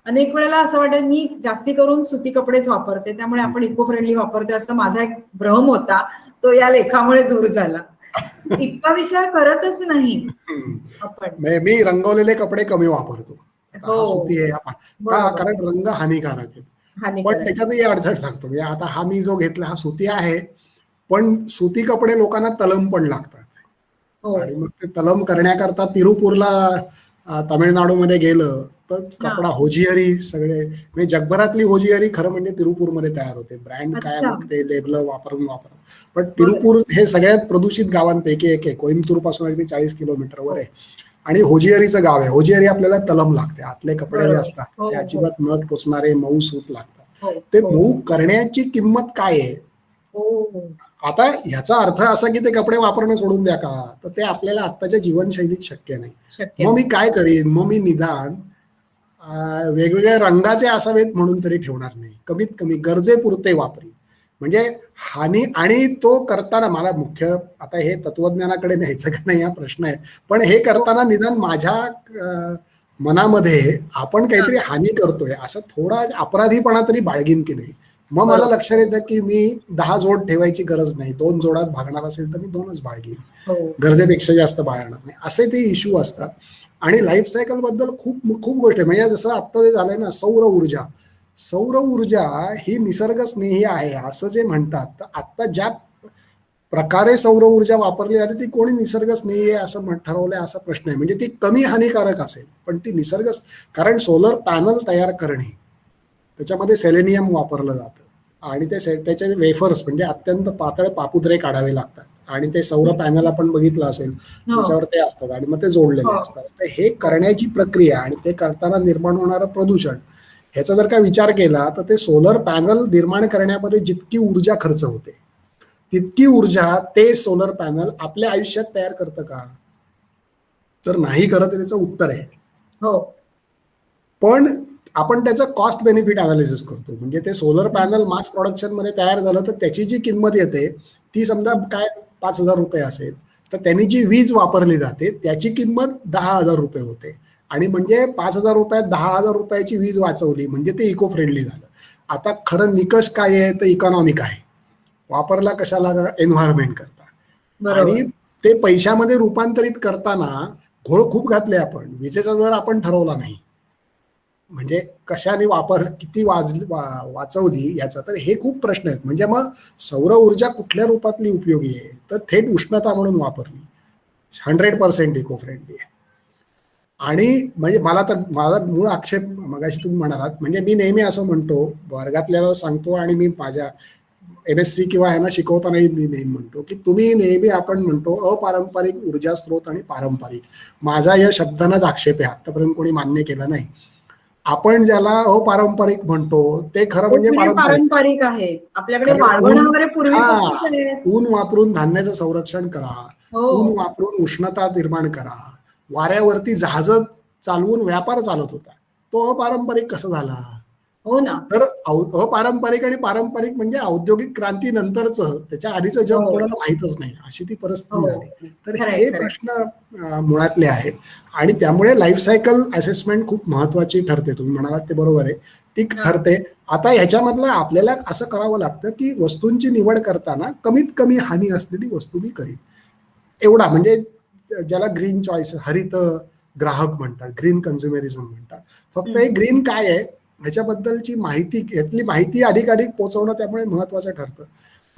अनेक वेळेला असं वाटतं, मी जास्ती करून सुती कपडेच वापरते त्यामुळे आपण इको फ्रेंडली वापरते असं माझा एक भ्रम होता, तो या लेखामुळे दूर झाला. इतका विचार करतच नाही आपण. मी रंगवलेले कपडे कमी वापरतो. हा सुती आहे का, कारण रंग हानिकारक आहे. पण त्याच्यातही अडचण सांगतो, म्हणजे आता हा मी जो घेतला हा सुती आहे, पण सुती कपडे लोकांना तलम पण लागतात. आणि मग ते तलम करण्याकरता तिरुपूरला तामिळनाडूमध्ये गेलं तर कपडा होजियरी सगळे, म्हणजे जगभरातली होजियरी खरं म्हणजे तिरुपूरमध्ये तयार होते. ब्रँड काय मग ते लेबल वापरून पण तिरुपूर हे सगळ्यात प्रदूषित गावांपैकी एक आहे. कोइंबतूर पासून अगदी 40 किलोमीटरवर आहे आणि होजियरीचं गाव आहे. होजियरी आपल्याला तलम लागते, आतले कपडे जे असतात ते अजिबात न टोचणारे मऊ सूत लागतात. ते मऊ करण्याची किंमत काय आहे. आता ह्याचा अर्थ असा की ते कपडे वापरणं सोडून द्या का, तर ते आपल्याला आत्ताच्या जीवनशैलीत शक्य नाही. मग मी काय करीन, मग मी निदान वेगवेगळ्या रंगाचे असावेत म्हणून तरी ठेवणार नाही, कमीत कमी गरजेपुरते वापरीन. म्हणजे हानी, आणि तो करताना मला मुख्य आता हे तत्वज्ञानाकडे न्यायचं का नाही हा प्रश्न आहे, पण हे करताना निदान माझ्या मनामध्ये आपण काहीतरी हानी करतोय असं थोडा अपराधीपणा तरी बाळगीन की नाही. मग मला लक्षात येतं की मी 10 जोड ठेवायची गरज नाही, 2 जोडात भागणार असेल तर मी 2च बाळगीन, गरजेपेक्षा जास्त बाळगणार नाही, असे ते इश्यू असतात. आणि लाईफ सायकल बद्दल खूप खूप गोष्ट आहे. म्हणजे जसं आता जे झालंय ना, सौर ऊर्जा ही निसर्गस्नेही आहे असं जे म्हणतात, तर आता ज्या प्रकारे सौर ऊर्जा वापरली जाते ती कोणी निसर्गस्नेही आहे असं ठरवलंय असा प्रश्न आहे. म्हणजे ती कमी हानिकारक असेल पण ती कारण सोलर पॅनल तयार करणे त्याच्यामध्ये सेलेनियम वापरलं जातं आणि त्याचे वेफर्स म्हणजे अत्यंत पातळ पापुद्रे काढावे लागतात, आणि ते सौर पॅनल आपण बघितलं असेल त्याच्यावर ते असतात आणि मग ते जोडलेले असतात. तर हे करण्याची प्रक्रिया आणि ते करताना निर्माण होणारं प्रदूषण, ह्याचा जर का विचार केला तर ते सोलर पॅनल निर्माण करण्यामध्ये जितकी ऊर्जा खर्च होते तितकी ऊर्जा ते सोलर पॅनल आपल्या आयुष्यात तयार करतं का, तर नाही करत. त्याचं उत्तर आहे पण आपण त्याचं कॉस्ट बेनिफिट अनालिसिस करतो. म्हणजे ते सोलर पॅनल मास प्रोडक्शन मध्ये तयार झालं तर त्याची जी किंमत येते ती समजा काय 5,000 रुपये असेल, तर त्यांनी जी वीज वापरली जाते त्याची किंमत 10,000 रुपये होते. आणि म्हणजे 5,000 रुपयात 10,000 रुपयाची वीज वाचवली म्हणजे ते इको फ्रेंडली झालं. आता खरं निकष काय आहे, तर इकॉनॉमिक आहे. वापरला कशाला, एन्व्हायरमेंट करता. आणि ते पैशामध्ये रूपांतरित करताना घोळ खूप घातले आपण. विजेचा दर आपण ठरवला नाही, म्हणजे कशाने किती वाचवली याचा, तर हे खूप प्रश्न आहेत. म्हणजे मग सौर ऊर्जा कुठल्या रूपातली उपयोगी आहे, तर थेट उष्णता म्हणून वापरली 100% इको फ्रेंडली आहे. आणि म्हणजे माझा मूळ आक्षेप मगाशी तुम्ही म्हणालात, म्हणजे मी नेहमी असं म्हणतो, वर्गातल्याला सांगतो आणि मी माझ्या MSc किंवा यांना शिकवतानाही मी नेहमी म्हणतो की तुम्ही नेहमी आपण म्हणतो अपारंपरिक ऊर्जा स्रोत आणि पारंपरिक, माझा या शब्दांनाच आक्षेप आहे, आतापर्यंत कोणी मान्य केला नाही. आपण ज्याला अपारंपरिक म्हणतो ते खरं म्हणजे पारंपरिक. पारंपरिक आहे. आपल्याकडे कारण वाळवण वगैरे पूर्वीपासूनच हा, आहे. ऊन वापरून धान्याचं संरक्षण करा, हो ऊन वापरून उष्णता निर्माण करा, वाऱ्यावरती जहाज चालवून व्यापार चालत होता, तो अपारंपरिक कसं झाला? हो ना. तर अपारंपरिक आणि पारंपरिक म्हणजे औद्योगिक क्रांती नंतरचं, त्याच्या आधीचं जग हो कोणाला माहीतच नाही, अशी ती परिस्थिती हो झाली. तर खरंय हे खरंय. प्रश्न मुळातले आहेत आणि त्यामुळे लाईफ सायकल असेसमेंट खूप महत्वाची ठरते. तुम्ही म्हणालात ते बरोबर आहे, ती हा ठरते. आता ह्याच्यामधलं आपल्याला असं करावं लागतं की वस्तूंची निवड करताना कमीत कमी हानी असलेली वस्तू मी करीन, एवढा. म्हणजे ज्याला ग्रीन चॉईस, हरित ग्राहक म्हणतात, ग्रीन कन्झ्युमरिझम म्हणतात. फक्त हे ग्रीन काय आहे ह्याच्याबद्दलची माहिती, यातली माहिती अधिकाधिक पोहोचवणं त्यामुळे महत्वाचं ठरतं.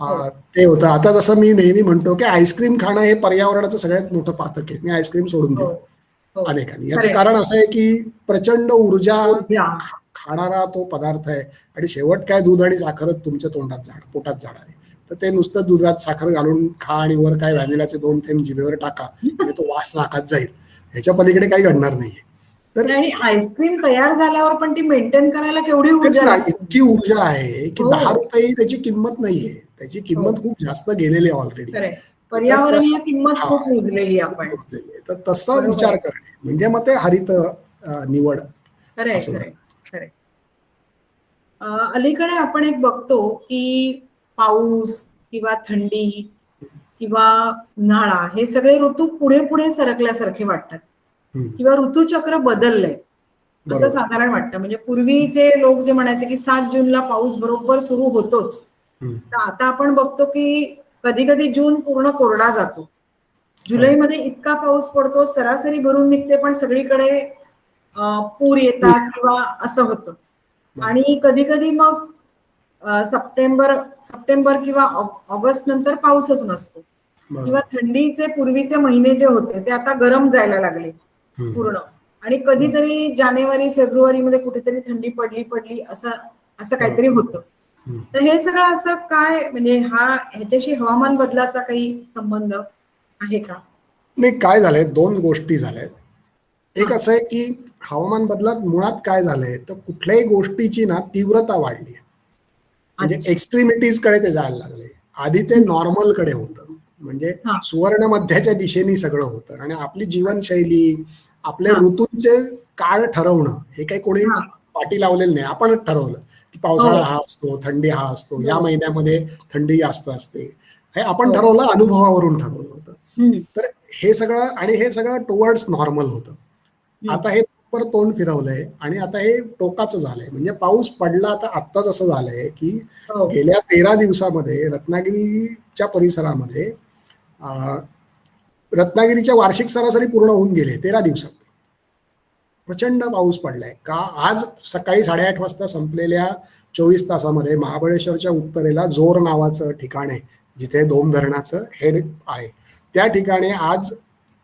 हो ते होतं. आता जसं मी नेहमी म्हणतो की आईस्क्रीम खाणं हे पर्यावरणाचं सगळ्यात मोठं पातक आहे. मी आईस्क्रीम सोडून हो दिलं हो अनेकांनी. याचं खरंय. कारण असं आहे की प्रचंड ऊर्जा ऊर्जा. खाणारा तो पदार्थ आहे आणि शेवट काय दूध आणि साखरच तुमच्या तोंडात पोटात जाणार आहे. तर ते नुसतं दुधात साखर घालून खा आणि वर काय व्हॅनिलाचे 2 थेंब जिभेवर टाका म्हणजे तो वास नाकात जाईल, ह्याच्या पलीकडे काही घडणार नाहीये. तर आणि आईस्क्रीम तयार झाल्यावर पण ती मेंटेन करायला केवढी तेच ऊर्जा ना, लागते. इतकी ऊर्जा आहे की हो 10 रुपये त्याची किंमत नाहीये, त्याची हो किंमत खूप जास्त गेलेली आहे ऑलरेडी. खरंय. तर पर्यावरणीय किंमत हा खूप मोजलेली आहे खूप आपण. मोजलेली आहे. तर तसा बरोबर विचार आहे. करणे म्हणजे मग ते हरित निवड खरंय असं खरंय झालं. खरंय. अलीकडे आपण एक बघतो की पाऊस किंवा थंडी किंवा उन्हाळा हे सगळे ऋतू पुढे पुढे सरकल्यासारखे वाटतात हम्म, किंवा ऋतुचक्र बदललंय असं बरोबर. साधारण वाटतं. म्हणजे पूर्वीचे लोक जे म्हणायचे की 7 जूनला पाऊस बरोबर सुरू होतोच, हम्म, तर आता आपण बघतो की कधी कधी जून पूर्ण कोरडा जातो. हो जुलैमध्ये इतका पाऊस पडतो, सरासरी भरून निघते, पण सगळीकडे पूर येतात पुढे किंवा असं होतं. बरोबर आणि कधी कधी मग सप्टेंबर सप्टेंबर किंवा ऑगस्ट नंतर पाऊसच नसतो किंवा बरोबर. थंडीचे पूर्वीचे महिने जे होते ते आता गरम जायला लागले हम्म, पूर्ण. आणि बरोबर. कधीतरी जानेवारी फेब्रुवारी मध्ये कुठेतरी थंडी पडली पडली असं असं काहीतरी बरोबर. होतं. तर हे सगळं असं काय म्हणजे ह्याच्याशी हवामान बदलाचा काही संबंध आहे का? नाही, काय झालंय, 2 गोष्टी झाल्यात. हा एक असं आहे की हवामान बदलात मुळात काय झालंय तर कुठल्याही गोष्टीची ना तीव्रता वाढली आहे. म्हणजे अच्छा. एक्स्ट्रीमिटीज कडे ते जायला लागले. आधी ते नॉर्मल कडे होतं, म्हणजे हा सुवर्ण मध्याच्या दिशेने सगळं होतं आणि आपली जीवनशैली, आपले हा ऋतूंचे काळ ठरवणं हे काही कोणी हा पाठी लावलेलं नाही, आपणच ठरवलं की हो पावसाळा हा असतो, थंडी हा असतो, या हो महिन्यामध्ये थंडी जास्त असते, हे आपण हो ठरवलं, अनुभवावरून ठरवलं होतं. हम्म तर हे सगळं आणि हे सगळं टुवर्ड्स नॉर्मल होतं. हम्म आता हे परत तोंड फिरवलंय आणि आता हे टोकाचं झालंय. म्हणजे पाऊस पडला तर आत्ताच असं झालंय की हो गेल्या 13 दिवसामध्ये रत्नागिरीच्या परिसरामध्ये अ, रत्नागिरीच्या वार्षिक सरासरी पूर्ण होऊन गेले 13 दिवसात. प्रचंड पाऊस पडलाय का? आज सकाळी 8:30 वाजता संपलेल्या 24 तासामध्ये महाबळेश्वरच्या उत्तरेला जोर नावाचं ठिकाण आहे, जिथे दोम धरणाचं हेड आहे, त्या ठिकाणी आज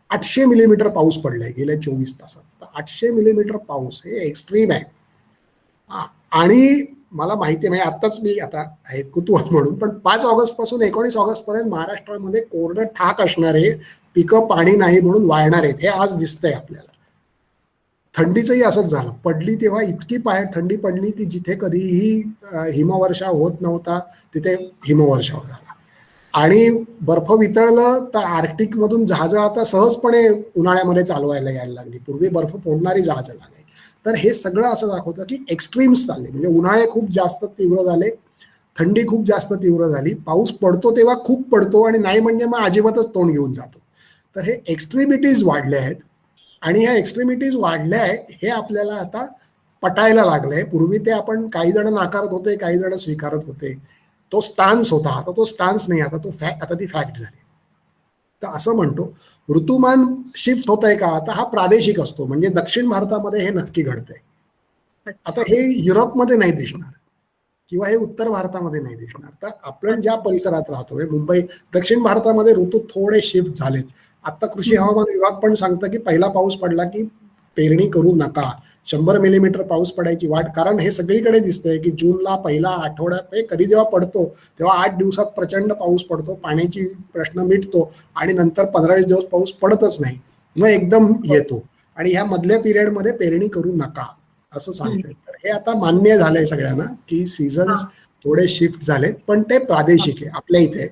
800 मिलीमीटर पाऊस पडलाय गेल्या 24 तासात. तर 800 मिलीमीटर पाऊस हे एक्स्ट्रीम आहे. आणि मला माहिती आहे, म्हणजे आत्ताच मी आता आहे कुतूहल म्हणून, पण 5 ऑगस्ट पासून 19 ऑगस्ट पर्यंत महाराष्ट्रामध्ये कोरडं ठाक असणारे पिकं पाणी नाही म्हणून वाळणार आहेत, हे आज दिसतंय आपल्याला. थंडीचंही असंच झालं. पडली तेव्हा इतकी थंडी पडली की जिथे कधीही हिमवर्षाव होत नव्हता तिथे हिमवर्षाव झाला. आणि बर्फ वितळलं तर आर्क्टिकमधून जहाजं आता सहजपणे उन्हाळ्यामध्ये चालवायला यायला लागली. पूर्वी बर्फ फोडणारी जहाजं लागायची. तर हे सगळं असं दाखवतं की एक्स्ट्रीम्स चालले, म्हणजे उन्हाळे खूप जास्त तीव्र झाले, थंडी खूप जास्त तीव्र झाली, पाऊस पडतो तेव्हा खूप पडतो आणि नाही म्हणजे मग अजिबातच तोंड घेऊन जातो. तर हे एक्स्ट्रीमिटीज वाढल्या आहेत आणि ह्या एक्स्ट्रीमिटीज वाढल्या आहे हे आपल्याला आता पटायला लागलंय. पूर्वी ते आपण काही जण नाकारत होते, काही जण स्वीकारत होते, तो स्टान्स होता. आता तो स्टान्स नाही, आता आता ती फॅक्ट झाली. तर असं म्हणतो, ऋतुमान शिफ्ट होत आहे का? आता हा प्रादेशिक असतो, म्हणजे दक्षिण भारतामध्ये हे नक्की घडतंय. आता अच्छा हे युरोपमध्ये नाही दिसणार किंवा हे उत्तर भारतामध्ये नाही दिसणार. तर आपण ज्या अच्छा परिसरात राहतो, म्हणजे मुंबई, दक्षिण भारतामध्ये ऋतू थोडे शिफ्ट झालेत. आता कृषी हम्म हवामान विभाग पण सांगतं की पहिला पाऊस पडला की पेरणी करू नका, 100 मिलीमीटर पाऊस पडायची वाट, कारण हे सगळीकडे दिसतंय की जूनला पहिला आठवड्यात कधी जेव्हा पडतो तेव्हा 8 दिवसात प्रचंड पाऊस पडतो, पाण्याची प्रश्न मिटतो आणि नंतर 15-20 दिवस पाऊस पडतच नाही, मग एकदम येतो आणि ह्या मधल्या पिरियडमध्ये पेरणी करू नका असं सांगते. तर हे आता मान्य झालंय सगळ्यांना की सीझन्स थोडे शिफ्ट झालेत, पण ते प्रादेशिक आहे, आपल्या इथे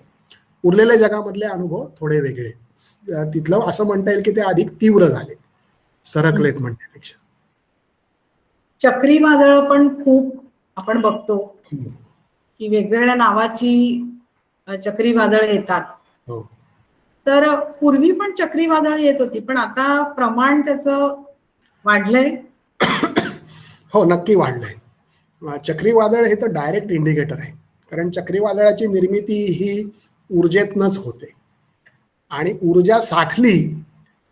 उरलेल्या जगामधले अनुभव थोडे वेगळे. तिथलं असं म्हणता येईल की ते अधिक तीव्र झालेत, सरकलेत म्हणण्यापेक्षा. चक्रीवादळ पण खूप आपण बघतो की वेगवेगळ्या नावाची चक्रीवादळ येतात. हो. तर पूर्वी पण चक्रीवादळ येत होती, पण आता प्रमाण त्याचं वाढलंय. हो, नक्की वाढलंय. चक्रीवादळ हे तर डायरेक्ट इंडिकेटर आहे, कारण चक्रीवादळाची निर्मिती ही ऊर्जेतनच होते आणि ऊर्जा साठली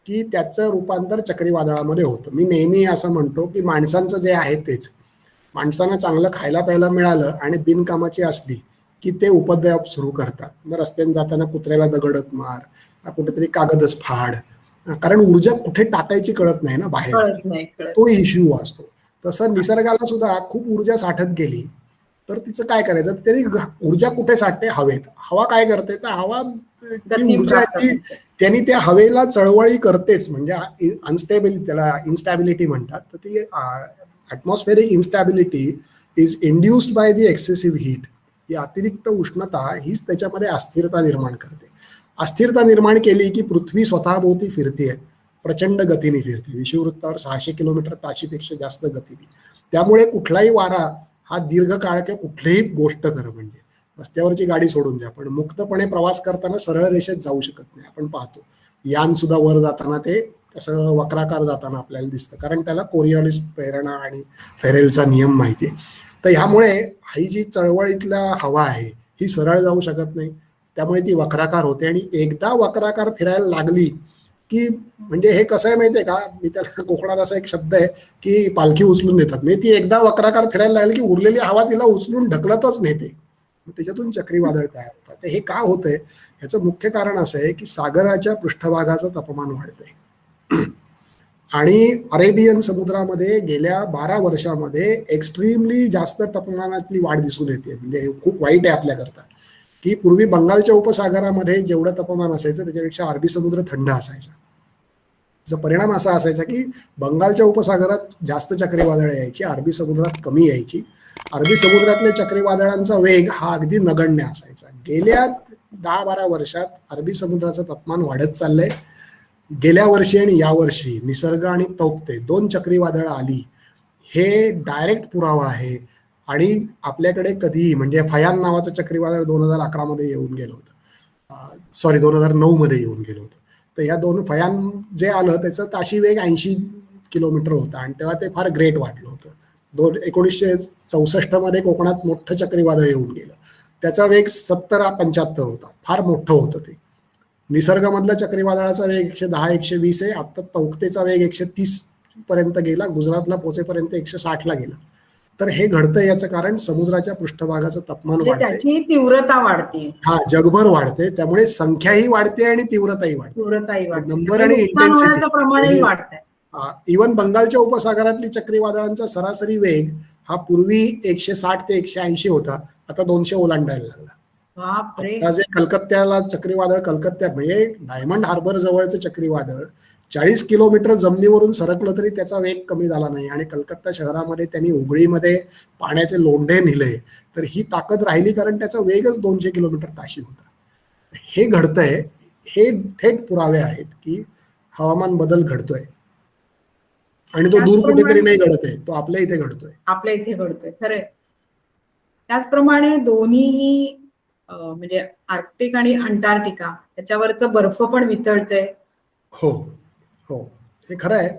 की त्याचं रूपांतर चक्रीवादळामध्ये होतं. मी नेहमी असं म्हणतो की माणसांचं जे आहे तेच, माणसांना चांगलं खायला प्यायला मिळालं आणि बिनकामाची असली की ते उपद्रव सुरू करतात. मग रस्त्याने जाताना कुत्र्याला दगडच मार, कुठेतरी कागदच फाड, कारण ऊर्जा कुठे टाकायची कळत नाही ना बाहेर, कळत नाही. तो इश्यू असतो. तसं निसर्गाला सुद्धा खूप ऊर्जा साठत गेली तर तिचं काय करायचं, तरी ऊर्जा कुठे साठते, हवेत. हवा काय करते, तर हवा ती ऊर्जा ती त्यांनी त्या हवेला चळवळी करतेच, म्हणजे अनस्टेबिलिटी, त्याला इन्स्टॅबिलिटी म्हणतात. तर ती atmospheric instability is induced by the excessive heat. ती अतिरिक्त उष्णता हीच त्याच्यामध्ये अस्थिरता निर्माण करते. अस्थिरता निर्माण केली की पृथ्वी स्वतःभोवती फिरते, प्रचंड गतीने फिरते, विषुववृत्तावर 600 किलोमीटर ताशीपेक्षा जास्त गतीने. त्यामुळे कुठलाही वारा हा दीर्घकाळ किंवा कुठलीही गोष्ट खरं म्हणजे रस्त्यावरची गाडी सोडून द्या, पण मुक्तपणे प्रवास करताना सरळ रेषेत जाऊ शकत नाही. आपण पाहतो यान सुद्धा वर जाताना ते असं वक्राकार जाताना आपल्याला दिसतं, कारण त्याला कोरिओलिस प्रेरणा आणि फेरेलचा नियम माहिती आहे. तर ह्यामुळे ही जी चळवळीतला हवा आहे ही सरळ जाऊ शकत नाही, त्यामुळे ती वक्राकार होते. आणि एकदा वक्राकार फिरायला लागली की, म्हणजे हे कसं आहे माहितीये का, मी त्याला कोकणात असा एक शब्द आहे की पालखी उचलून नेतात. म्हणजे ती एकदा वक्राकार फिरायला लागली की उरलेली हवा तिला उचलून ढकलतच नेते, त्याच्यातून चक्रीवादळ तयार होतात. तर हे का होतंय, ह्याचं मुख्य कारण असं आहे की सागराच्या पृष्ठभागाचं तापमान वाढतंय आणि अरेबियन समुद्रामध्ये गेल्या 12 वर्षामध्ये एक्स्ट्रीमली जास्त तापमानातली वाढ दिसून येते. म्हणजे खूप वाईट आहे आपल्याकरता की पूर्वी बंगालच्या उपसागरामध्ये जेवढं तापमान असायचं त्याच्यापेक्षा अरबी समुद्र थंड असायचा. त्याचा परिणाम असा असायचा की बंगालच्या उपसागरात जास्त चक्रीवादळं यायची, अरबी समुद्रात कमी यायची. अरबी समुद्रातल्या चक्रीवादळांचा वेग हा अगदी नगण्य असायचा. गेल्या 10-12 वर्षात अरबी समुद्राचं तापमान वाढत चाललंय. गेल्या वर्षी आणि यावर्षी निसर्ग आणि तौक्ते 2 चक्रीवादळं आली, हे डायरेक्ट पुरावा आहे. आणि आपल्याकडे कधीही, म्हणजे फयान नावाचं चक्रीवादळ 2011 मध्ये येऊन गेलं होतं, सॉरी 2009 मध्ये येऊन गेलं होतं. तर या दोन फयान जे आलं त्याचं ताशी वेग 80 किलोमीटर होता आणि तेव्हा ते फार ग्रेट वाटलं होतं. 1964 मध्ये कोकणात मोठं चक्रीवादळ येऊन गेलं, त्याचा वेग 70-75 होता, फार मोठं होतं ते. निसर्गामधल्या चक्रीवादळाचा वेग 110-120 आहे. आता तौक्तेचा वेग 130 पर्यंत गेला, गुजरातला पोहोचेपर्यंत 160 ला गेला. तर हे घडतं याचं कारण समुद्राच्या पृष्ठभागाचं तापमान वाढतंय, त्याची तीव्रता वाढते. हा जगभर वाढते, त्यामुळे संख्याही वाढते आणि तीव्रताही वाढते, नंबर आणि इंटेन्सिटी वाढते. इव्हन बंगालच्या उपसागरातली चक्रीवादळांचा सरासरी वेग हा पूर्वी 160 ते 180 होता, आता 200 ओलांडायला लागला. आता जे कलकत्त्याला चक्रीवादळ, कलकत्त्या म्हणजे डायमंड हार्बर जवळचं चक्रीवादळ 40 किलोमीटर जमिनीवरून सरकलं तरी त्याचा वेग कमी झाला नाही आणि कलकत्ता शहरामध्ये त्यांनी उघडीमध्ये पाण्याचे लोंढे नेले, तर ही ताकद राहिली कारण त्याचा वेगच 200 किलोमीटर ताशी होता. हे घडतंय, हे थेट पुरावे आहेत की हवामान बदल घडतोय आणि तो दूर कुठेतरी नाही घडत आहे, तो आपल्या इथे घडतोय. खरंय. त्याचप्रमाणे दोन्ही म्हणजे आर्क्टिक आणि अंटार्क्टिका त्याच्यावरचं बर्फ पण वितळतंय. हो हो, हे खरं आहे.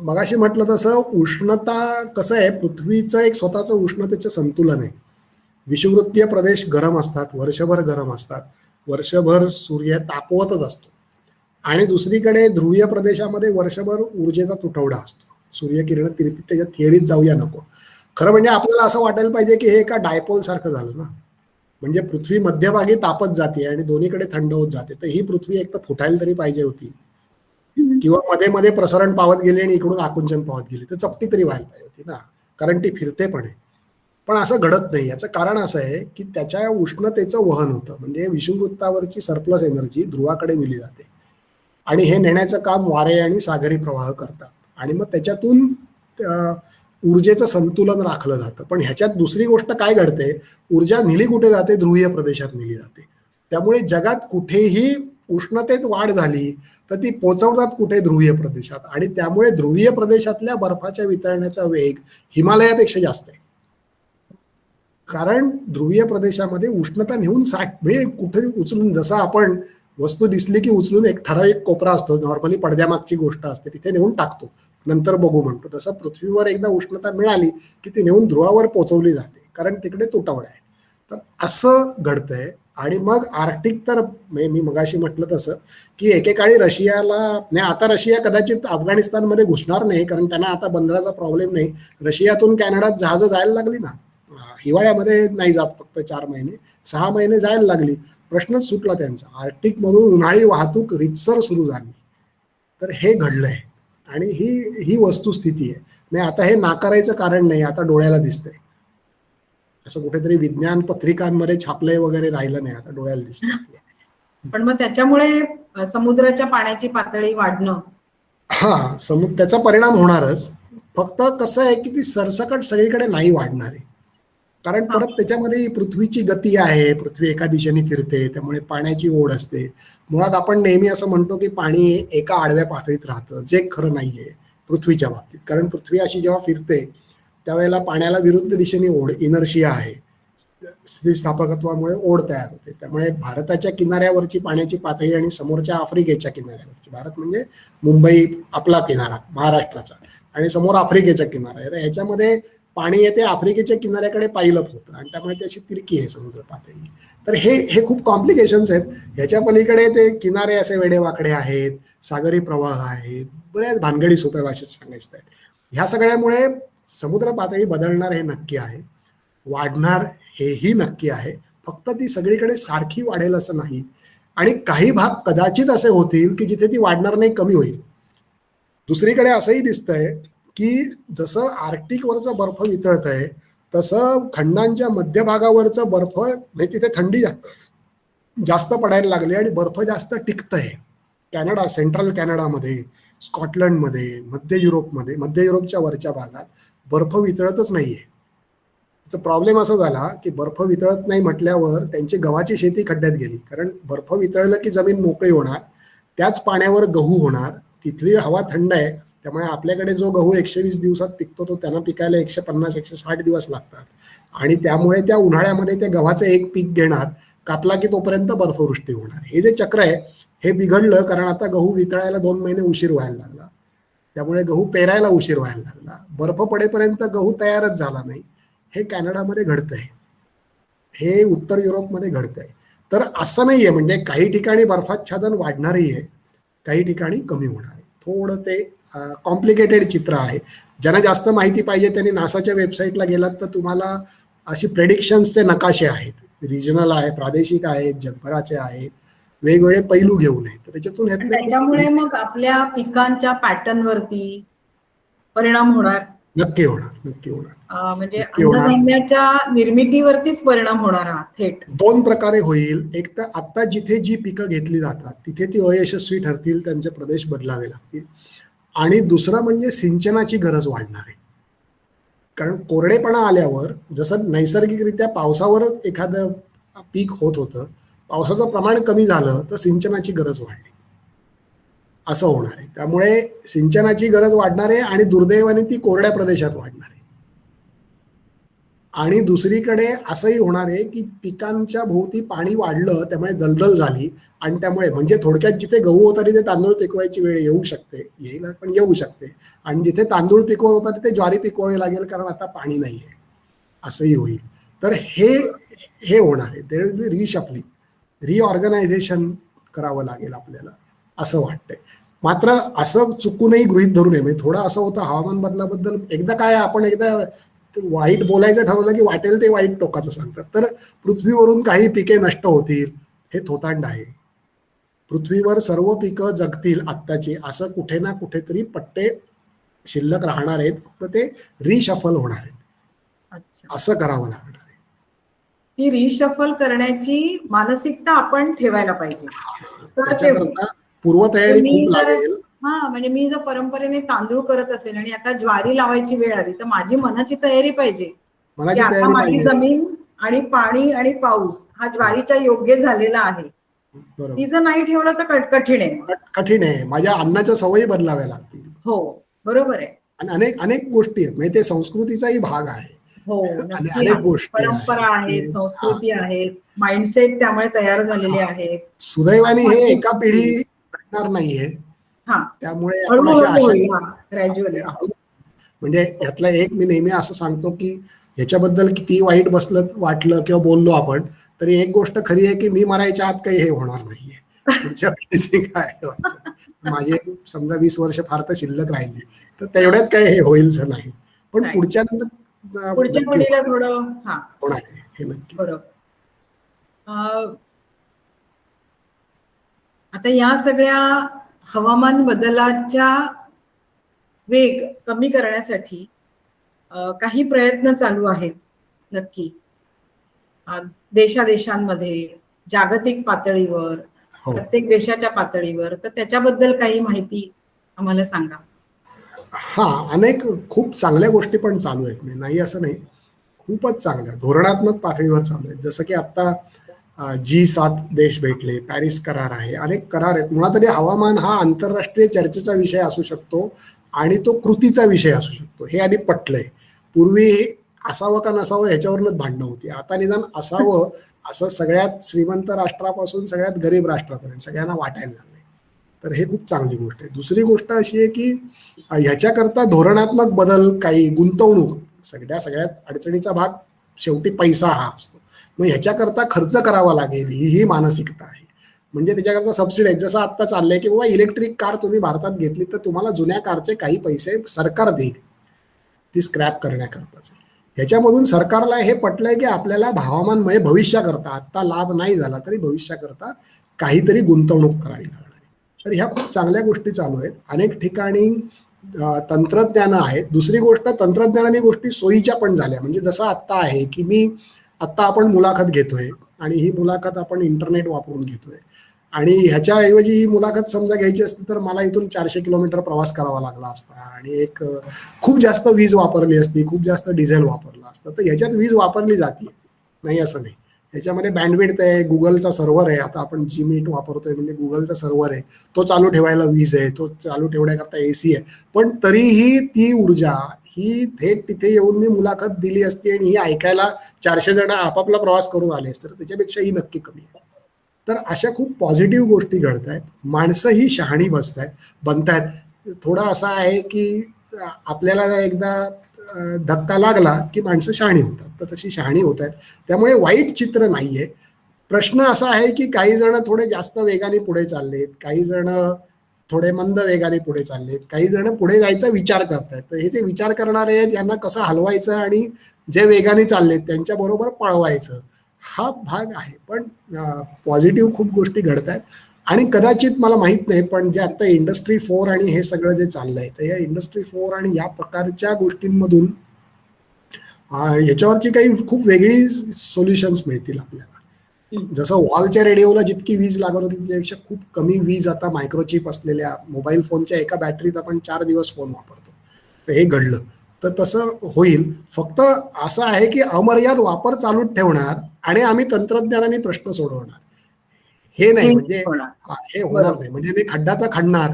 मगाशी म्हटलं तसं उष्णता कसं आहे, पृथ्वीचं एक स्वतःचं उष्णतेचं संतुलन आहे. विषुववृत्तीय प्रदेश गरम असतात, वर्षभर गरम असतात, वर्षभर सूर्य तापवतच असतो आणि दुसरीकडे ध्रुवीय प्रदेशामध्ये वर्षभर ऊर्जेचा तुटवडा असतो, सूर्यकिरण तिरपीत. त्याच्या थिअरीत जाऊया नको. खरं म्हणजे आपल्याला असं वाटायला पाहिजे की हे एका डायपोल सारखं झालं ना, म्हणजे पृथ्वी मध्यभागी तापत जाते आणि दोन्हीकडे थंड होत जाते. तर ही पृथ्वी एक तर फुटायला तरी पाहिजे होती किंवा मध्ये मध्ये प्रसरण पावत गेली आणि इकडून आकुंचन पावत गेली तर चपटी तरी व्हायला पाहिजे होती ना, कारण ती फिरते पण आहे. पण असं घडत नाही. याचं कारण असं आहे की त्याच्या उष्णतेचं वहन होतं, म्हणजे विषुववृत्तावरची सरप्लस एनर्जी ध्रुवाकडे दिली जाते आणि हे नेण्याचं काम वारे आणि सागरी प्रवाह करतात आणि मग त्याच्यातून ऊर्जेचं संतुलन राखलं जातं. पण ह्याच्यात दुसरी गोष्ट काय घडते, ऊर्जा नेली कुठे जाते, ध्रुवीय प्रदेशात नेली जाते. त्यामुळे जगात कुठेही उष्णतेत वाढ झाली तर ती पोचवतात कुठे, ध्रुवीय प्रदेशात, आणि त्यामुळे ध्रुवीय प्रदेशातल्या बर्फाच्या वितरण्याचा वेग हिमालयापेक्षा जास्त आहे. कारण ध्रुवीय प्रदेशामध्ये उष्णता नेऊन म्हणजे कुठे उचलून, जसं आपण वस्तू दिसली की उचलून एक ठराविक कोपरा असतो, नॉर्मली पडद्यामागची गोष्ट असते, तिथे नेऊन टाकतो, नंतर बघू म्हणतो, तसं पृथ्वीवर एकदा उष्णता मिळाली की ती नेऊन ध्रुवावर पोहोचवली जाते, कारण तिकडे तुटवडा आहे. तर असं घडतंय. आणि मग आर्क्टिक तर मी मगाशी म्हटलं तसं की एकेकाळी रशियाला नाही, आता रशिया कदाचित अफगाणिस्तानमध्ये घुसणार नाही, कारण त्यांना आता बंदराचा प्रॉब्लेम नाही. रशियातून कॅनडात जहाजं जायला लागली ना, हिवाळ्यामध्ये नाही जात, फक्त 4 महिने 6 महिने जायला लागली, प्रश्नच सुटला त्यांचा. आर्क्टिक मधून उन्हाळी वाहतूक रितसर सुरू झाली. तर हे घडलंय आणि ही वस्तुस्थिती आहे. नाही, आता हे नाकारायचं कारण नाही, आता डोळ्याला दिसतंय. असं कुठेतरी विज्ञान पत्रिकांमध्ये छापलंय वगैरे राहिलं नाही, आता डोळ्याला दिसतंय. पण मग त्याच्यामुळे समुद्राच्या पाण्याची पातळी वाढणं, हा, त्याचा परिणाम होणारच. फक्त कसं आहे की ती सरसकट सगळीकडे नाही वाढणार आहे, कारण हा, परत त्याच्यामध्ये पृथ्वीची गती आहे, पृथ्वी एका दिशेने फिरते, त्यामुळे पाण्याची ओढ असते. मुळात आपण नेहमी असं म्हणतो की पाणी एका आडव्या पातळीत राहतं, जे खरं नाहीये पृथ्वीच्या बाबतीत. कारण पृथ्वी अशी जेव्हा फिरते त्यावेळेला पाण्याला विरुद्ध दिशेने ओढ, इनर्शिया आहे, स्थितिस्थापकत्वामुळे ओढ तयार होते. त्यामुळे भारताच्या किनाऱ्यावरची पाण्याची पातळी आणि समोरच्या आफ्रिकेच्या किनाऱ्यावरची, भारत म्हणजे मुंबई आपला किनारा महाराष्ट्राचा, आणि समोर आफ्रिकेचा किनारा आहे, तर ह्याच्यामध्ये पाणी येते आफ्रिकेच्या किनाऱ्याकडे पायलप होतं, आणि त्यामुळे त्याची तिरकी आहे समुद्र पातळी. तर हे खूप कॉम्प्लिकेशन्स आहेत. ह्याच्या पलीकडे ते किनारे असे वेडेवाकडे आहेत, सागरी प्रवाह आहेत, बऱ्याच भानगडी सोप्या भाषेत सांगायचं आहे. ह्या सगळ्यामुळे समुद्र पातळी बदलणार हे नक्की आहे, वाढणार हेही नक्की आहे. फक्त ती सगळीकडे सारखी वाढेल असं नाही, आणि काही भाग कदाचित असे होतील की जिथे ती वाढणार नाही, कमी होईल. दुसरीकडे असंही दिसतंय की जसं आर्क्टिकवरचं बर्फ वितळत आहे तसं खंडांच्या मध्यभागावरचं बर्फ, म्हणजे तिथे थंडी जास्त पडायला लागली आणि बर्फ जास्त टिकतंय. कॅनडा, सेंट्रल कॅनडामध्ये, स्कॉटलंडमध्ये, मध्य युरोपच्या वरच्या भागात बर्फ वितळतच नाहीये. त्याचा प्रॉब्लेम असा झाला की बर्फ वितळत नाही म्हटल्यावर त्यांची गव्हाची शेती खड्ड्यात गेली, कारण बर्फ वितळलं की जमीन मोकळी होणार, त्याच पाण्यावर गहू होणार, तिथली हवा थंड आहे, त्यामुळे आपल्याकडे जो गहू 120 दिवसात पिकतो तो त्यांना पिकायला 150-160 दिवस लागतात, आणि त्यामुळे त्या उन्हाळ्यामध्ये त्या गव्हाचं एक पीक घेणार, कापला की तोपर्यंत बर्फवृष्टी होणार. हे जे चक्र आहे हे बिघडलं, कारण आता गहू वितळायला 2 महिने उशीर व्हायला लागला, त्यामुळे गहू पेरायला उशीर व्हायला लागला, बर्फ पडेपर्यंत गहू तयारच झाला नाही. हे कॅनडामध्ये घडतंय, हे उत्तर युरोपमध्ये घडतंय. तर असं नाहीये, म्हणजे काही ठिकाणी बर्फाच्छादन वाढणारही आहे, काही ठिकाणी कमी होणार आहे. थोडं ते कॉम्प्लिकेटेड चित्र आहे. ज्यांना जास्त माहिती पाहिजे त्यांनी नासाच्या वेबसाईटला गेलात तर तुम्हाला अशी प्रेडिक्शन्सचे नकाशे आहेत, रिजनल आहे, प्रादेशिक आहेत, जगभराचे आहेत, वेगवेगळे पैलू घेऊन आहेत. तर त्याच्यामुळे मग आपल्या पिकांच्या पॅटर्न वरती परिणाम होणार. नक्की होणार, नक्की होणार. म्हणजे अन्नधान्याच्या निर्मितीवरतीच परिणाम होणार हा थेट. 2 प्रकारे होईल. एक तर आता जिथे जी पिकं घेतली जातात तिथे ती अयशस्वी ठरतील, त्यांचे प्रदेश बदलावे लागतील, आणि दुसरं म्हणजे सिंचनाची गरज वाढणार आहे. कारण कोरडेपणा आल्यावर जसं नैसर्गिकरित्या पावसावर एखादं पीक होत होतं, पावसाचं प्रमाण कमी झालं तर सिंचनाची गरज वाढली, असं होणार आहे. त्यामुळे सिंचनाची गरज वाढणार आहे आणि दुर्दैवाने ती कोरड्या प्रदेशात वाढणार आहे. आणि दुसरीकडे असंही होणार आहे की पिकांच्या भोवती पाणी वाढलं, त्यामुळे दलदल झाली, आणि त्यामुळे म्हणजे थोडक्यात जिथे गहू होता तिथे तांदूळ पिकवायची वेळ येऊ शकते, पण येऊ शकते, आणि जिथे तांदूळ पिकवत होता तिथे ज्वारी पिकवावी लागेल, कारण आता पाणी नाही आहे, असंही होईल. तर हे होणार आहे. There will be reshuffling, reorganisation करावं लागेल आपल्याला, असं वाटतंय. मात्र असं चुकूनही गृहीत धरू नये. म्हणजे थोडं असं होतं हवामान बदलाबद्दल, आपण एकदा वाईट बोलायचं ठरवलं की वाटेल ते वाईट टोकाचं सांगतात. तर पृथ्वीवरून काही पिके नष्ट होतील हे थोतांड आहे. पृथ्वीवर सर्व पिकं जगतील आत्ताची, असं कुठे ना कुठेतरी पट्टे शिल्लक राहणार आहेत, फक्त ते रिशफल होणार आहेत. अच्छा, असं करावं लागणार आहे. ती रिशफल करण्याची मानसिकता आपण ठेवायला पाहिजे, तर ते होईल. त्याच्याकरता पूर्वतयारी मी खूप जर लागेल. म्हणजे मी जर परंपरेने तांदूळ करत असेल आणि आता ज्वारी लावायची वेळ आली, तर माझी मनाची तयारी पाहिजे की मनाची आता तयारी माझी पाहिजे. जमीन आणि पाणी आणि पाऊस हा ज्वारीच्या योग्य झालेला आहे. ती बरोबर. जर नाही ठेवलं तर कठीण आहे मग. कठीण आहे. माझ्या अन्नाच्या सवयी बदलाव्या लागतील. हो, बरोबर आहे. आणि अनेक अनेक गोष्टी आहेत, म्हणजे ते संस्कृतीचाही भाग आहे. हो, आणि नक्की अनेक आहे. गोष्टी आहेत परंपरा आहेत, की हा, संस्कृती आहेत, माइंडसेट त्यामुळे तयार झालेले आहेत. सुदैवाने हे मानसिक एका पिढी स्थिती. घडणार नाहीये. हा, त्यामुळे आपण अशी हळूहळू आशा, होईल. हा, ग्रॅज्युअली. म्हणजे यातला एक मी नेहमी असं सांगतो की ह्याच्याबद्दल किती वाईट बसलं वाटलं किंवा बोललो आपण, तरी एक गोष्ट खरी आहे की मी मरायच्या आत काही हे होणार नाहीये. पुढच्या पिढीचे काय व्हायचं नाही. माझे समजा 20 वर्ष फार तर शिल्लक राहिली, तर तेवढ्यात काही हे होईलच नाही, पण नाही, पुढच्या पुढच्या नक्की पिढीला थोडं. हा, होणार आहे हे नक्की. बरोबर. आता या सगळ्या हवामान बदलाच्या वेग कमी करण्यासाठी काही प्रयत्न चालू आहेत नक्की, अ, देशादेशांमध्ये, जागतिक पातळीवर, हो. प्रत्येक देशाच्या पातळीवर. तर त्याच्याबद्दल काही माहिती आम्हाला सांगा. हा, अनेक खूप चांगल्या गोष्टी पण चालू आहेत, म्हणजे नाही असं नाही, खूपच चांगल्या धोरणात्मक पातळीवर चालू आहेत. जसं की आता G7 देश भेटले, पॅरिस करार आहे, अनेक करार आहेत. मुळात तरी हवामान हा आंतरराष्ट्रीय चर्चेचा विषय असू शकतो आणि तो कृतीचा विषय असू शकतो, हे आधी पटलंय. पूर्वी असावं का नसावं ह्याच्यावरूनच भांडणं होती, आता निदान असावं असं सगळ्यात श्रीमंत राष्ट्रापासून सगळ्यात गरीब राष्ट्रापर्यंत सगळ्यांना वाटायला लागले. तर हे खूप चांगली गोष्ट आहे. दुसरी गोष्ट अशी आहे की ह्याच्याकरता धोरणात्मक बदल, काही गुंतवणूक, सगळ्यात अडचणीचा भाग शेवटी पैसा हा असतो. मग ह्याच्याकरता खर्च करावा लागेल, ही मानसिकता आहे. म्हणजे त्याच्याकरता सबसिडी आहे. जसं आता चाललंय की बाबा इलेक्ट्रिक कार तुम्ही भारतात घेतली तर तुम्हाला जुन्या कारचे काही पैसे सरकार देईल, ती स्क्रॅप करण्याकरताच. ह्याच्यामधून सरकारला हे पटलंय की आपल्याला हवामानमय भविष्याकरता, आत्ता लाभ नाही झाला तरी भविष्याकरता काहीतरी गुंतवणूक करावी लागणार आहे. तर ह्या खूप चांगल्या गोष्टी चालू आहेत. अनेक ठिकाणी तंत्रज्ञान आहेत. दुसरी गोष्ट, तंत्रज्ञानाने गोष्टी सोयीच्या पण झाल्या. म्हणजे जसं आत्ता आहे की आत्ता आपण मुलाखत घेतोय आणि ही मुलाखत आपण इंटरनेट वापरून घेतोय, आणि ह्याच्याऐवजी ही मुलाखत समजा घ्यायची असती तर मला इथून 400 किलोमीटर प्रवास करावा लागला असता आणि खूप जास्त वीज वापरली असती, खूप जास्त डिझेल वापरलं असतं. तर ह्याच्यात वीज वापरली जाते, नाही असं नाही. ह्याच्यामध्ये बँडविड्थ आहे, गुगलचा सर्व्हर आहे. आता आपण जी मीट वापरतोय म्हणजे गुगलचा सर्व्हर आहे, तो चालू ठेवायला वीज आहे, तो चालू ठेवण्याकरता AC आहे. पण तरीही ती ऊर्जा ही थेट तिथे येऊन मी मुलाखत दिली असती आणि ही ऐकायला 400 जण आपापला प्रवास करून आले असते, तर त्याच्यापेक्षा ही नक्की कमी आहे. तर अशा खूप पॉझिटिव्ह गोष्टी घडत आहेत. माणसं ही शहाणी बनतायत. थोडं असं आहे की आपल्याला एकदा धक्का लागला की माणसं शहाणी होतात, तर तशी शहाणी होत आहेत. त्यामुळे वाईट चित्र नाहीये. प्रश्न असा आहे की काही जण थोडे जास्त वेगाने पुढे चाललेत, काही जण थोडे मंद वेगाने पुढे चाललेत, काही जण पुढे जायचा विचार करतायत. तर हे जे विचार करणारे आहेत यांना कसं हलवायचं आणि जे वेगाने चाललेत त्यांच्या बरोबर पळवायचं, हा भाग आहे. पण पॉझिटिव्ह खूप गोष्टी घडत आहेत. आणि कदाचित मला माहित नाही, पण जे आता इंडस्ट्री 4 आणि हे सगळं जे चाललंय, तर या इंडस्ट्री 4 आणि या प्रकारच्या गोष्टींमधून याच्यावरची काही खूप वेगळी सोल्युशन्स मिळतील आपल्याला. जसं वॉलच्या रेडिओला जितकी वीज लागत होती त्यापेक्षा खूप कमी वीज आता मायक्रोचिप असलेल्या मोबाईल फोनच्या एका बॅटरीत आपण 4 दिवस फोन वापरतो, तर हे घडलं. तर तसं होईल. फक्त असं आहे की अमर्याद वापर चालूच ठेवणार आणि आम्ही तंत्रज्ञानाने प्रश्न सोडवणार, हे नाही. हे म्हणजे होणार. हे होणार बरोबर. नाही. म्हणजे मी खड्डा तर खणणार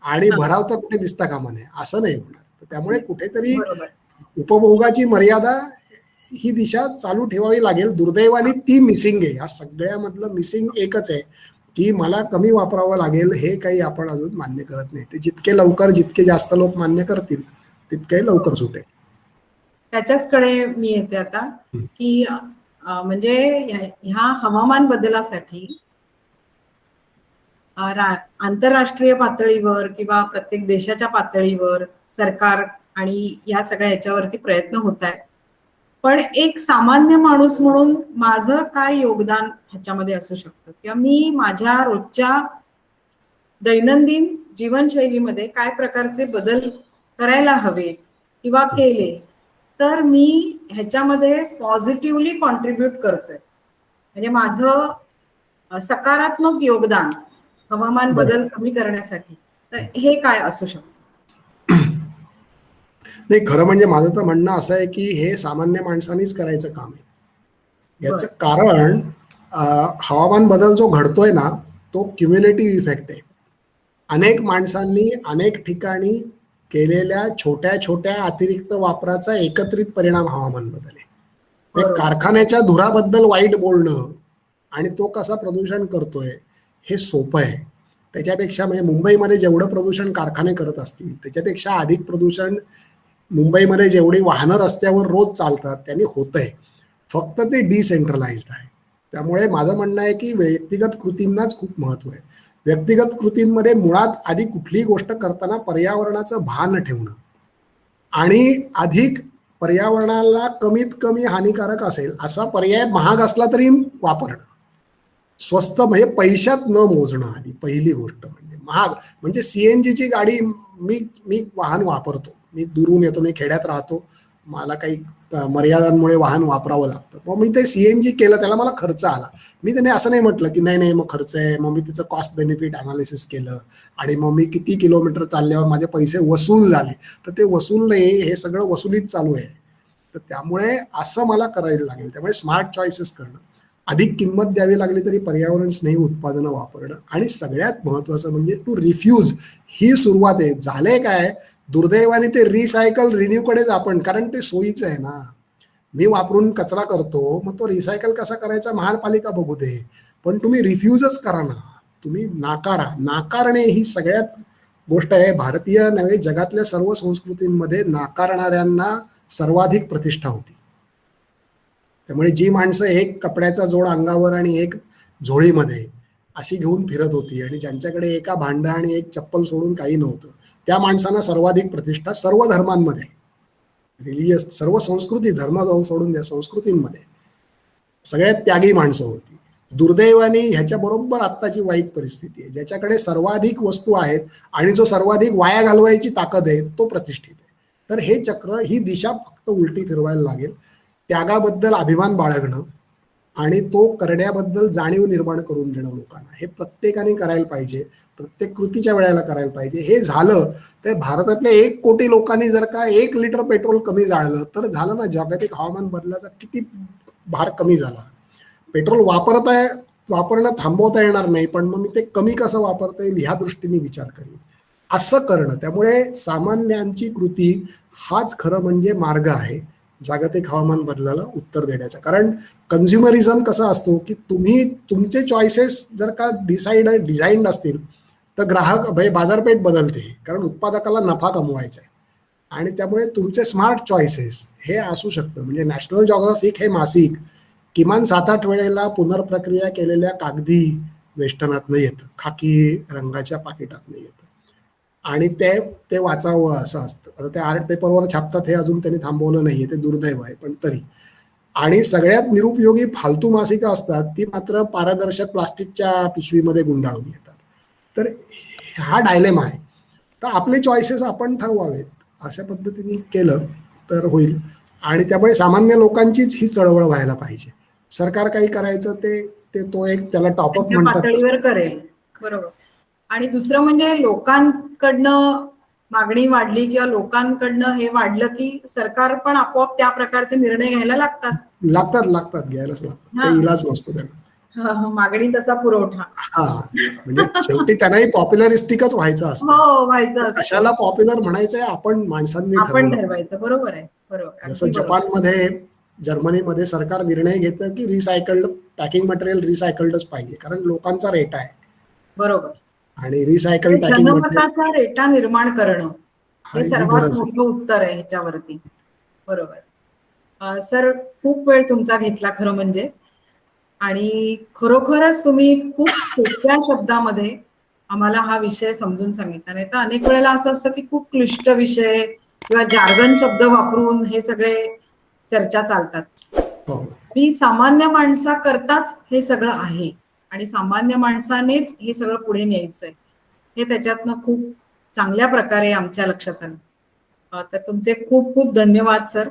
आणि हा, भराव तर कुठे दिसता कामा नये, असं नाही होणार. तर त्यामुळे कुठेतरी बरोबर. उपभोगाची मर्यादा ही दिशा चालू ठेवावी लागेल. दुर्दैवाने ती मिसिंग आहे. या सगळ्यामधलं मिसिंग एकच आहे की मला कमी वापरावं लागेल, हे काही आपण अजून मान्य करत नाही. ते जितके जास्त लोक मान्य करतील तितके लवकर सुटेल. त्याच्याचकडे मी येते आता की म्हणजे ह्या हवामान बदलासाठी आंतरराष्ट्रीय पातळीवर किंवा प्रत्येक देशाच्या पातळीवर सरकार आणि या सगळ्या ह्याच्यावरती प्रयत्न होत आहेत. पण एक सामान्य माणूस म्हणून माझं काय योगदान ह्याच्यामध्ये असू शकतं, किंवा मी माझ्या रोजच्या दैनंदिन जीवनशैलीमध्ये काय प्रकारचे बदल करायला हवे किंवा केले तर मी ह्याच्यामध्ये पॉझिटिव्हली कॉन्ट्रीब्युट करतोय, म्हणजे माझं सकारात्मक योगदान हवामान बदल कमी करण्यासाठी, तर हे काय असू शकतं? नाही, खरं म्हणजे माझं तर म्हणणं असं आहे की हे सामान्य माणसांनीच करायचं काम आहे. याचं कारण हवामान बदल जो घडतोय ना, तो क्युम्युलेटिव्ह इफेक्ट आहे. अनेक माणसांनी अनेक ठिकाणी केलेल्या छोट्या छोट्या अतिरिक्त वापराचा एकत्रित परिणाम हवामान बदल आहे. कारखान्याच्या धुराबद्दल वाईट बोलणं आणि तो कसा प्रदूषण करतोय हे सोपं आहे. त्याच्यापेक्षा म्हणजे मुंबईमध्ये जेवढं प्रदूषण कारखाने करत असतील त्याच्यापेक्षा अधिक प्रदूषण मुंबईमध्ये जेवढी वाहनं रस्त्यावर रोज चालतात त्यांनी होतंय. फक्त ते डिसेंट्रलाइज्ड आहे. त्यामुळे माझं म्हणणं आहे की व्यक्तिगत कृतींनाच खूप महत्व आहे. व्यक्तिगत कृतींमध्ये मुळात आधी कुठलीही गोष्ट करताना पर्यावरणाचं भान ठेवणं आणि अधिक पर्यावरणाला कमीत कमी हानिकारक असेल असा पर्याय महाग असला तरी वापरणं. स्वस्त म्हणजे पैशात न मोजणं आधी पहिली गोष्ट. म्हणजे महाग म्हणजे सीएनजीची गाडी मी वाहन वापरतो. मी दुरून येतो, मी खेड्यात राहतो, मला काही मर्यादांमुळे वाहन वापरावं लागतं. मग मी ते सीएनजी केलं, त्याला मला खर्च आला. मी त्याने असं नाही म्हटलं की नाही मग खर्च आहे, मग मी त्याचं कॉस्ट बेनिफिट अनालिसिस केलं आणि मग मी किती किलोमीटर चालल्यावर माझे पैसे वसूल झाले. तर ते वसूल नाही, हे सगळं वसुलीत चालू आहे. तर त्यामुळे असं मला करायला लागेल. त्यामुळे स्मार्ट चॉईसेस करणं, अधिक किंमत द्यावी लागली तरी पर्यावरण स्नेही उत्पादनं वापरणं आणि सगळ्यात महत्वाचं म्हणजे टू रिफ्यूज ही सुरुवात आहे. झालंय काय, दुर्दैवाने ते रिसायकल रिन्यूकडेच आपण, कारण ते सोयीचं आहे ना. मी वापरून कचरा करतो, मग तो रिसायकल कसा करायचा महापालिका बघू दे, पण तुम्ही रिफ्यूजच करा ना, तुम्ही नाकारा. नाकारणे ही सगळ्यात गोष्ट आहे. भारतीय नव्हे जगातल्या सर्व संस्कृतींमध्ये नाकारणाऱ्यांना सर्वाधिक प्रतिष्ठा होती. त्यामुळे जी माणसं एक कपड्याचा जोड अंगावर आणि एक झोळीमध्ये अशी घेऊन फिरत होती आणि ज्यांच्याकडे एका भांडा आणि एक चप्पल सोडून काही नव्हतं, त्या माणसांना सर्वाधिक प्रतिष्ठा सर्व धर्मांमध्ये, रिलिजियस सर्व संस्कृती, धर्म सोडून द्या, संस्कृतींमध्ये सगळ्यात त्यागी माणसं होती. दुर्दैवाने ह्याच्या बरोबर आत्ताची वाईट परिस्थिती आहे. ज्याच्याकडे सर्वाधिक वस्तू आहेत आणि जो सर्वाधिक वाया घालवायची ताकद आहे तो प्रतिष्ठित आहे. तर हे चक्र, ही दिशा फक्त उलटी फिरवायला लागेल. त्यागाबद्दल अभिमान बाळगणं आणि तो करण्याबद्दल जाणीव निर्माण करून देणं लोकांना, हे प्रत्येकाने करायला पाहिजे. प्रत्येक कृतीच्या वेळेला करायला पाहिजे. हे झालं तर भारतातल्या 1 कोटी लोकांनी जर का 1 लिटर पेट्रोल कमी जाळलं तर झालं ना, जागतिक हवामान बदलाचा किती भार कमी झाला. पेट्रोल वापरणं थांबवता येणार नाही, पण मग मी ते कमी कसं वापरता येईल ह्या दृष्टीने विचार करीन, असं करणं. त्यामुळे सामान्यांची कृती हाच खरं म्हणजे मार्ग आहे जागतिक हवामान बदलाला उत्तर देण्याचा. कारण कन्झ्युमरिझम कसा असतो की तुम्ही तुमचे चॉईसेस जर का डिझाईन्ड असतील तर ग्राहक बाजारपेठ बदलते, कारण उत्पादकाला नफा कमवायचा आहे. आणि त्यामुळे तुमचे स्मार्ट चॉईसेस हे असू शकतं. म्हणजे नॅशनल जॉग्राफिक हे मासिक किमान 7-8 वेळेला पुनर्प्रक्रिया केलेल्या कागदी वेष्टनातनं येतं, खाकी रंगाच्या पाकिटातनं येतं आणि ते वाचावं असं असतं. आता ते आर्ट पेपरवर छापतात, हे अजून त्यांनी थांबवलं नाहीये, ते दुर्दैव आहे, पण तरी. आणि सगळ्यात निरुपयोगी फालतू मासिकं असतात ती मात्र पारदर्शक प्लास्टिकच्या पिशवीमध्ये गुंडाळून येतात. तर हा डायलेमा आहे. तर आपले चॉईसेस आपण ठरवावेत, अशा पद्धतीने केलं तर होईल. आणि त्यामुळे सामान्य लोकांचीच ही चळवळ व्हायला पाहिजे. सरकार काही करायचं ते तो एक त्याला टॉपअप म्हणतात पातळीवर करेल, बरोबर. आणि दुसरं म्हणजे लोकांकडनं मागणी वाढली किंवा लोकांकडनं हे वाढलं की सरकार पण आपोआप त्या प्रकारचे निर्णय घ्यायला लागतात घ्यायलाच लागतात, काही इलाज नसतो त्यांना. मागणी तसा पुरवठा. हा, म्हणजे शेवटी त्यांनाही पॉप्युलरिस्टिकच व्हायचं असतं. व्हायचं असतं. कशाला पॉप्युलर म्हणायचंय आपण माणसांनी ठरवायचं. बरोबर आहे, बरोबर. जसं जपानमध्ये, जर्मनीमध्ये सरकार निर्णय घेतं की रिसायकल्ड पॅकिंग मटेरियल रिसायकल्डच पाहिजे, कारण लोकांचा रेटा आहे. बरोबर. आणि रिसायकल पॅकिंग जनमताचा रेटा निर्माण करणं हे सर्वात मोठं उत्तर आहे ह्याच्यावरती. बरोबर. सर, खूप वेळ तुमचा घेतला खरं म्हणजे, आणि खरोखरच तुम्ही खूप सोप्या शब्दामध्ये आम्हाला हा विषय समजून सांगितला. नाही तर अनेक वेळेला असं असतं की खूप क्लिष्ट विषय किंवा जार्गन शब्द वापरून हे सगळे चर्चा चालतात. मी सामान्य माणसाकरताच हे सगळं आहे आणि सामान्य माणसानेच हे सगळं पुढे न्यायचंय. हे त्याच्यातनं खूप चांगल्या प्रकारे आमच्या लक्षात आलं. तर तुमचे खूप खूप धन्यवाद सर.